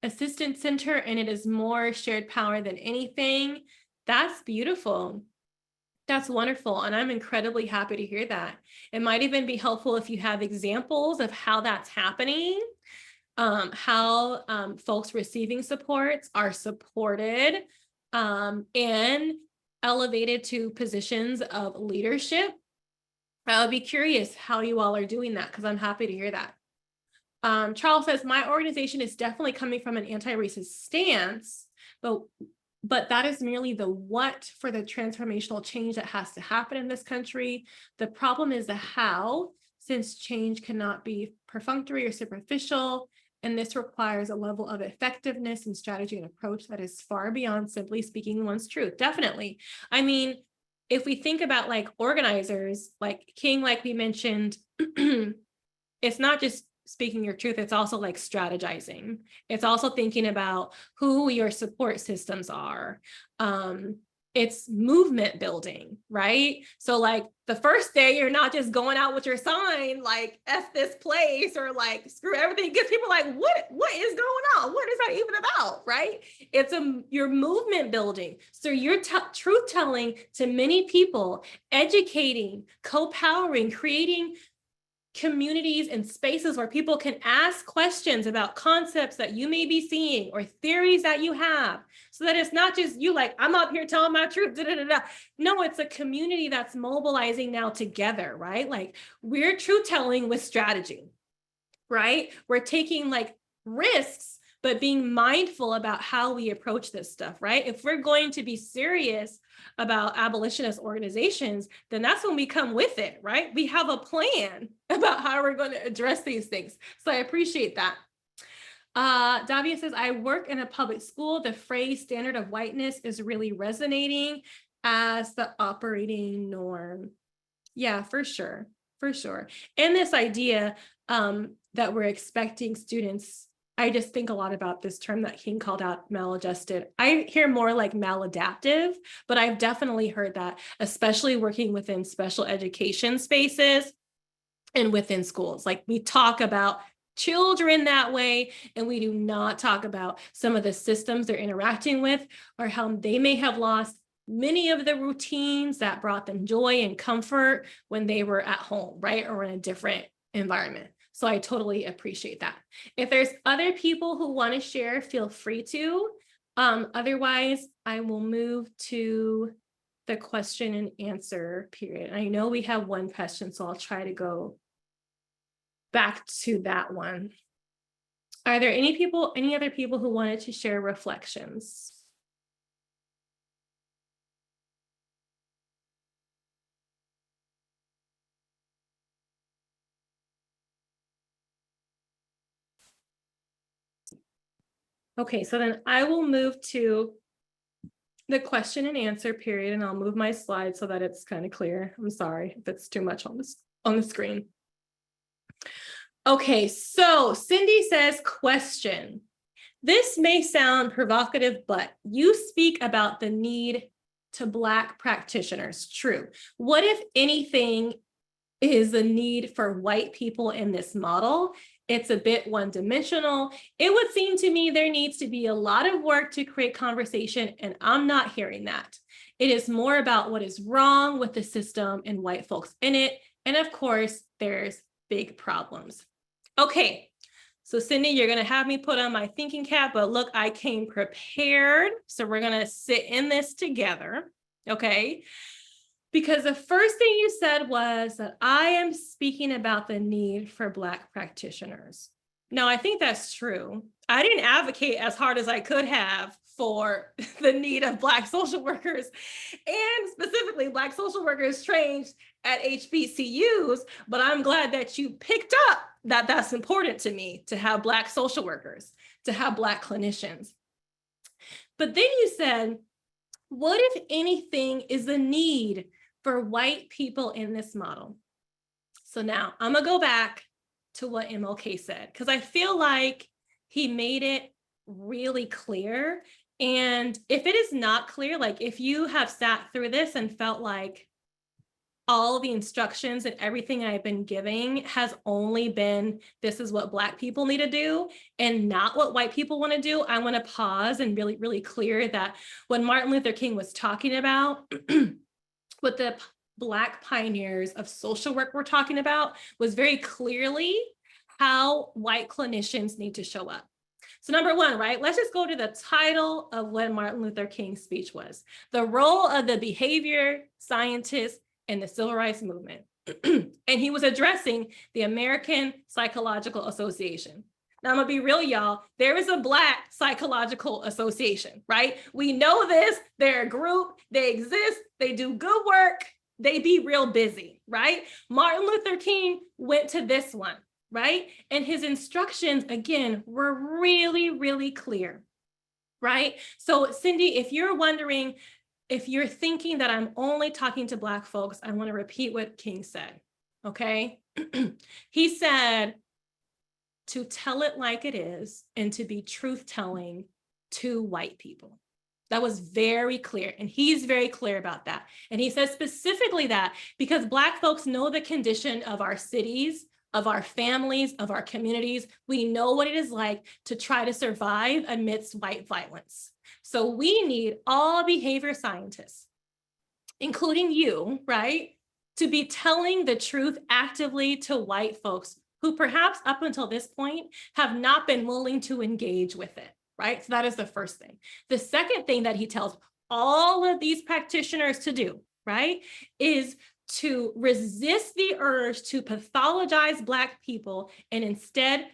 A: assistance center, and it is more shared power than anything. That's beautiful. That's wonderful. And I'm incredibly happy to hear that. It might even be helpful if you have examples of how that's happening, how folks receiving supports are supported and elevated to positions of leadership. I would be curious how you all are doing that because I'm happy to hear that. Charles says, my organization is definitely coming from an anti-racist stance, but that is merely the what for the transformational change that has to happen in this country. The problem is the how, since change cannot be perfunctory or superficial, and this requires a level of effectiveness and strategy and approach that is far beyond simply speaking one's truth. Definitely. I mean, if we think about like organizers, like King, like we mentioned, it's not just speaking your truth, it's also like strategizing. It's also thinking about who your support systems are. It's movement building, right? So like the first day, you're not just going out with your sign, like F this place or like screw everything, because people are like, what is going on? What is that even about, right? It's your movement building. So you're truth telling to many people, educating, co-powering, creating communities and spaces where people can ask questions about concepts that you may be seeing or theories that you have, so that it's not just you like, I'm up here telling my truth. Da, da, da, da. No, it's a community that's mobilizing now together, right? Like we're truth telling with strategy, right? We're taking like risks, but being mindful about how we approach this stuff, right? If we're going to be serious about abolitionist organizations, then that's when we come with it, right? We have a plan about how we're going to address these things. So I appreciate that. Davia says, I work in a public school. The phrase standard of whiteness is really resonating as the operating norm. Yeah, for sure. For sure. And this idea that we're expecting students, I just think a lot about this term that King called out, maladjusted. I hear more like maladaptive, but I've definitely heard that, especially working within special education spaces and within schools. Like we talk about children that way, and we do not talk about some of the systems they're interacting with or how they may have lost many of the routines that brought them joy and comfort when they were at home, right? Or in a different environment. So I totally appreciate that. If there's other people who want to share, feel free to. Otherwise, I will move to the question and answer period. I know we have one question, so I'll try to go back to that one. Are there any other people who wanted to share reflections? Okay, so then I will move to the question and answer period, and I'll move my slide so that it's kind of clear. I'm sorry if it's too much on the screen. Okay, so Cindy says, question. This may sound provocative, but you speak about the need to Black practitioners. True. What, if anything, is the need for white people in this model? It's a bit one-dimensional. It would seem to me there needs to be a lot of work to create conversation, and I'm not hearing that. It is more about what is wrong with the system and white folks in it. And of course, there's big problems. Okay, so Cindy, you're gonna have me put on my thinking cap, but look, I came prepared. So we're gonna sit in this together, okay? Because the first thing you said was that I am speaking about the need for Black practitioners. Now, I think that's true. I didn't advocate as hard as I could have for the need of Black social workers, and specifically Black social workers trained at HBCUs, but I'm glad that you picked up that that's important to me, to have Black social workers, to have Black clinicians. But then you said, what, if anything, is the need for white people in this model? So now I'm gonna go back to what MLK said, because I feel like he made it really clear. And if it is not clear, like if you have sat through this and felt like all the instructions and everything I've been giving has only been, this is what Black people need to do and not what white people want to do, I want to pause and really clear that when Martin Luther King was talking about what the Black pioneers of social work were talking about was very clearly how white clinicians need to show up. So number one, right, let's just go to the title of what Martin Luther King's speech was: the role of the behavior scientist in the civil rights movement. And he was addressing the American Psychological Association. Now I'm gonna be real, y'all. There is a Black Psychological Association, right? We know this, they're a group, they exist, they do good work, they be real busy, right? Martin Luther King went to this one, right? And his instructions, again, were really clear, right? So Cindy, if you're wondering, if you're thinking that I'm only talking to Black folks, I want to repeat what King said, okay? He said to tell it like it is and to be truth-telling to white people. That was very clear, and he's very clear about that. And he says specifically that because Black folks know the condition of our cities, of our families, of our communities. We know what it is like to try to survive amidst white violence. So we need all behavior scientists, including you, right, to be telling the truth actively to white folks who perhaps up until this point have not been willing to engage with it, right? So that is the first thing. The second thing that he tells all of these practitioners to do, right, is to resist the urge to pathologize Black people and instead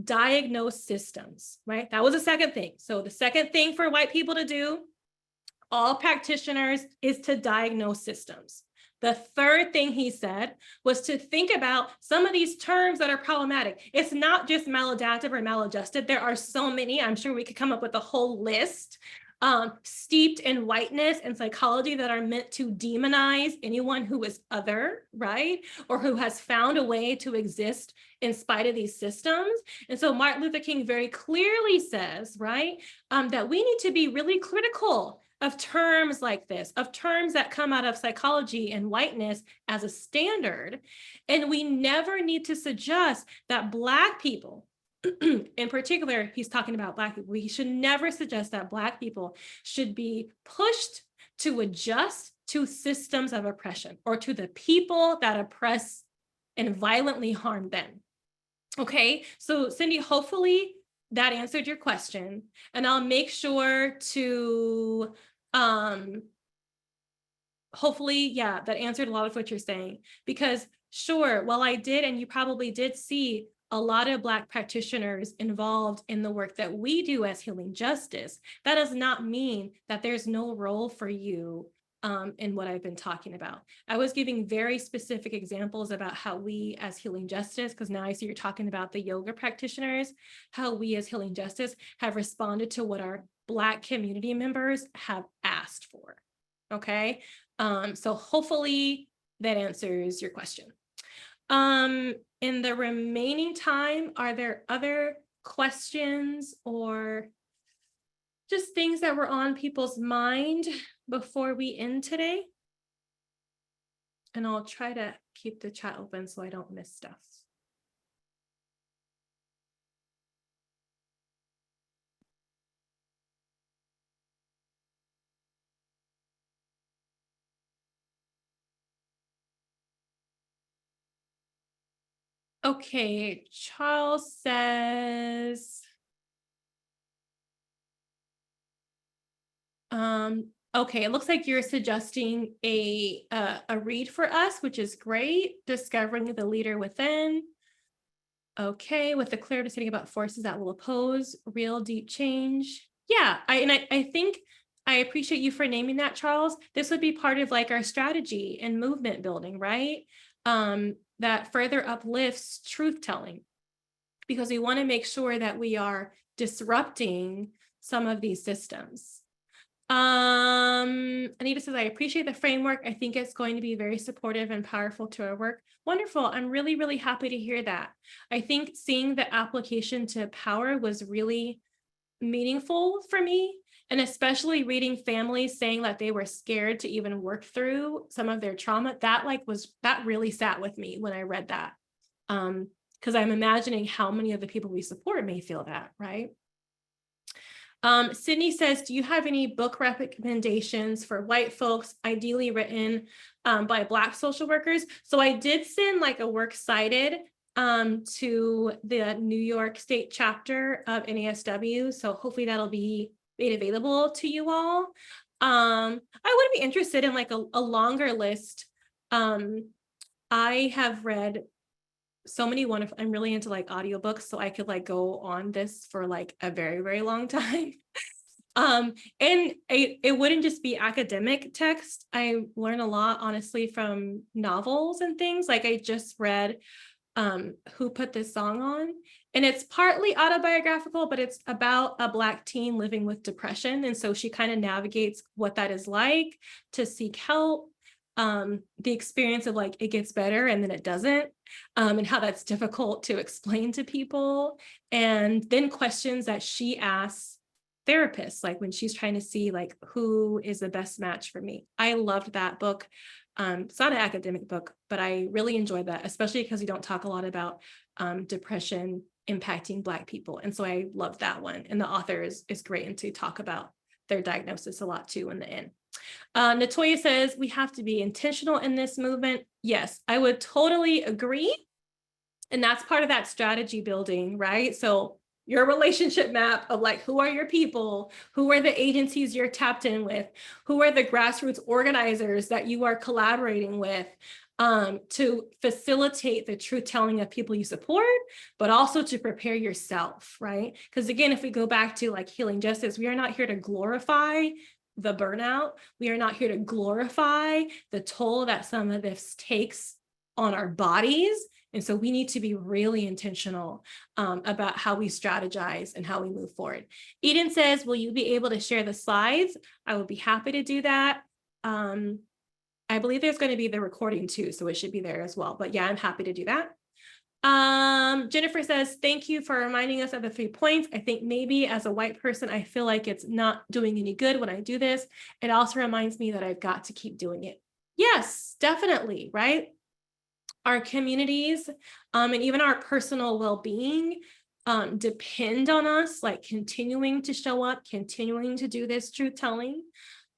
A: diagnose systems, right? That was the second thing. So the second thing for white people to do, all practitioners, is to diagnose systems. The third thing he said was to think about some of these terms that are problematic. It's not just maladaptive or maladjusted. There are so many. I'm sure we could come up with a whole list steeped in whiteness and psychology that are meant to demonize anyone who is other, right? Or who has found a way to exist in spite of these systems. And so Martin Luther King very clearly says, right, that we need to be really critical of terms like this, of terms that come out of psychology and whiteness as a standard. And we never need to suggest that Black people, in particular, he's talking about Black people, we should never suggest that Black people should be pushed to adjust to systems of oppression or to the people that oppress and violently harm them. Okay, so Cindy, hopefully that answered your question, and I'll make sure to hopefully, yeah, that answered a lot of what you're saying. Because sure, while I did, and you probably did see a lot of Black practitioners involved in the work that we do as Healing Justice, that does not mean that there's no role for you in what I've been talking about. I was giving very specific examples about how we as Healing Justice, because now I see you're talking about the yoga practitioners, how we as Healing Justice have responded to what our Black community members have asked for, okay? So hopefully that answers your question. In the remaining time, are there other questions or just things that were on people's mind before we end today? And I'll try to keep the chat open so I don't miss stuff. Okay, Charles says, okay, it looks like you're suggesting a read for us, which is great. Discovering the leader within. Okay, with the clear understanding about forces that will oppose real deep change. Yeah, I think I appreciate you for naming that, Charles. This would be part of like our strategy and movement building, right? That further uplifts truth telling, because we want to make sure that we are disrupting some of these systems. Anita says, I appreciate the framework. I think it's going to be very supportive and powerful to our work. Wonderful. I'm really, really happy to hear that. I think seeing the application to power was really meaningful for me, and especially reading families saying that they were scared to even work through some of their trauma. That really sat with me when I read that. Because I'm imagining how many of the people we support may feel that, right? Sydney says, do you have any book recommendations for white folks, ideally written by Black social workers? So I did send like a works cited to the New York State chapter of NASW. So hopefully that'll be made available to you all. I would be interested in like a longer list. I have read so many wonderful, I'm really into like audiobooks, so I could like go on this for like a very, very long time. And it wouldn't just be academic text. I learn a lot, honestly, from novels and things. Like I just read Who Put This Song On? And it's partly autobiographical, but it's about a Black teen living with depression. And so she kind of navigates what that is like to seek help. The experience of like it gets better and then it doesn't, and how that's difficult to explain to people, and then questions that she asks therapists, like when she's trying to see like who is the best match for me. I loved that book. It's not an academic book, but I really enjoyed that, especially because we don't talk a lot about depression impacting Black people, and so I loved that one. And the author is great, and to talk about their diagnosis a lot too in the end. Natoya says, we have to be intentional in this movement. Yes, I would totally agree. And that's part of that strategy building, right? So your relationship map of like, who are your people? Who are the agencies you're tapped in with? Who are the grassroots organizers that you are collaborating with to facilitate the truth telling of people you support, but also to prepare yourself, right? Because again, if we go back to like healing justice, we are not here to glorify the burnout. We are not here to glorify the toll that some of this takes on our bodies. And so we need to be really intentional about how we strategize and how we move forward. Eden says, will you be able to share the slides? I would be happy to do that. I believe there's going to be the recording too, so it should be there as well. But yeah, I'm happy to do that. Jennifer says, thank you for reminding us of the 3 points. I think maybe as a white person, I feel like it's not doing any good when I do this. It also reminds me that I've got to keep doing it. Yes, definitely, right? Our communities and even our personal well-being depend on us, like continuing to show up, continuing to do this truth telling.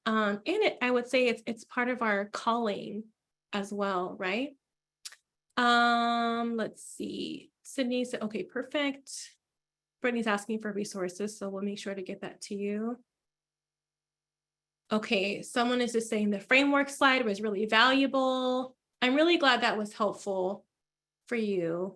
A: And I would say it's part of our calling as well, right? Let's see. Sydney said, okay, perfect. Brittany's asking for resources, so we'll make sure to get that to you. Okay, someone is just saying the framework slide was really valuable. I'm really glad that was helpful for you.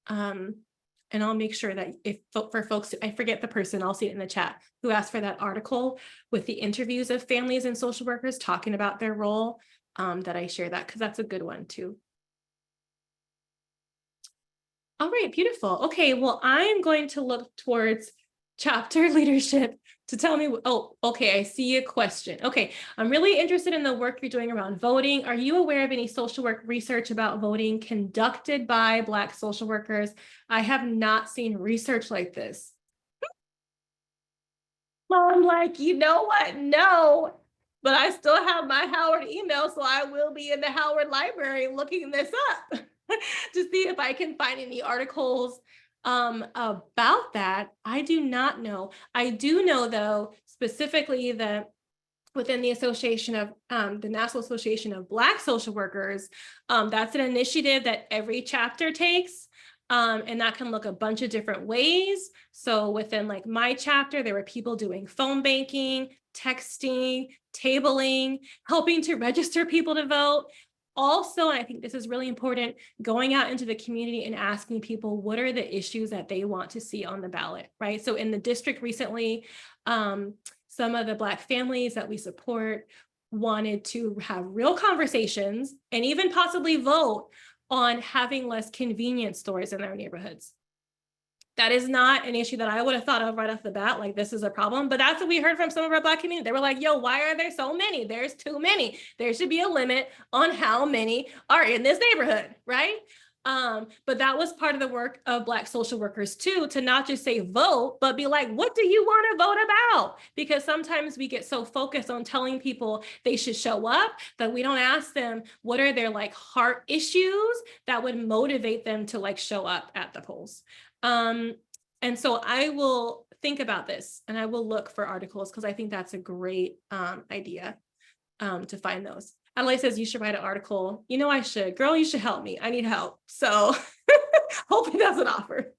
A: And I'll make sure that if for folks, I forget the person, I'll see it in the chat, who asked for that article with the interviews of families and social workers talking about their role, that I share that, because that's a good one too. All right, beautiful. Okay, well, I'm going to look towards chapter leadership to tell me, oh, okay, I see a question. Okay, I'm really interested in the work you're doing around voting. Are you aware of any social work research about voting conducted by Black social workers? I have not seen research like this. I'm like, you know what? No, but I still have my Howard email, so I will be in the Howard library looking this up to see if I can find any articles about that. I do not know. I do know, though, specifically that within the association of the National Association of Black Social Workers, that's an initiative that every chapter takes. And that can look a bunch of different ways. So within like my chapter, there were people doing phone banking, texting, tabling, helping to register people to vote. Also, and I think this is really important, going out into the community and asking people what are the issues that they want to see on the ballot, right? So in the district recently, some of the Black families that we support wanted to have real conversations and even possibly vote on having less convenience stores in their neighborhoods. That is not an issue that I would have thought of right off the bat, like this is a problem, but that's what we heard from some of our Black community. They were like, yo, why are there so many? There's too many. There should be a limit on how many are in this neighborhood, right? But that was part of the work of Black social workers too, to not just say vote, but be like, what do you want to vote about? Because sometimes we get so focused on telling people they should show up that we don't ask them what are their like heart issues that would motivate them to like show up at the polls. And so I will think about this and I will look for articles because I think that's a great idea to find those. Adelaide says you should write an article. You know, I should. Girl, you should help me. I need help. So hopefully that's an offer.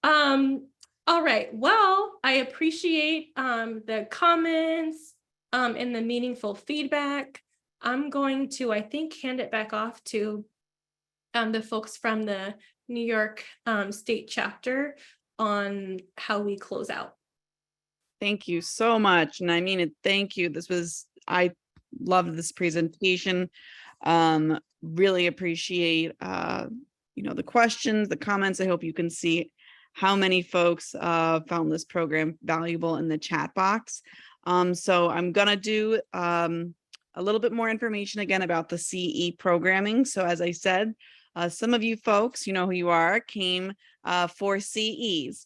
A: All right. Well, I appreciate the comments and the meaningful feedback. I'm going to, I think, hand it back off to the folks from the New York State chapter on how we close out.
C: Thank you so much. And I mean it, thank you. I loved this presentation. Really appreciate, the questions, the comments. I hope you can see how many folks found this program valuable in the chat box. So I'm gonna do a little bit more information again about the CE programming. So as I said, some of you folks, you know who you are, came for CEs.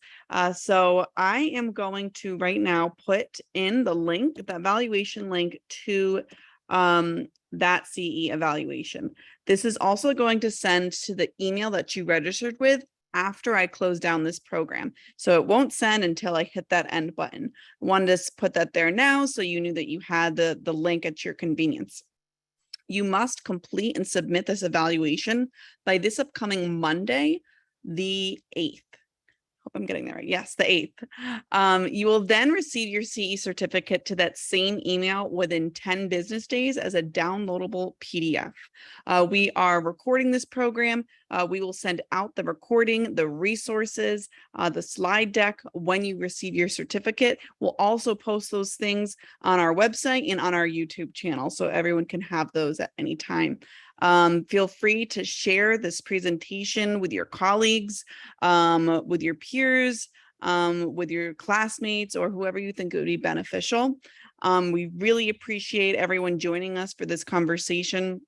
C: So I am going to right now put in the link, the evaluation link to that CE evaluation. This is also going to send to the email that you registered with after I close down this program. So it won't send until I hit that end button. I wanted to put that there now so you knew that you had the link at your convenience. You must complete and submit this evaluation by this upcoming Monday, the 8th. Hope I'm getting there right. Yes, the 8th. You will then receive your CE certificate to that same email within 10 business days as a downloadable PDF. We are recording this program. We will send out the recording, the resources, the slide deck when you receive your certificate. We'll also post those things on our website and on our YouTube channel so everyone can have those at any time. Feel free to share this presentation with your colleagues, with your peers, with your classmates, or whoever you think it would be beneficial. We really appreciate everyone joining us for this conversation.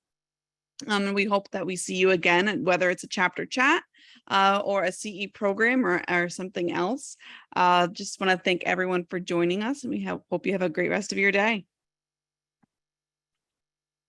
C: And we hope that we see you again, whether it's a chapter chat or a CE program or something else. Just want to thank everyone for joining us, and we hope you have a great rest of your day.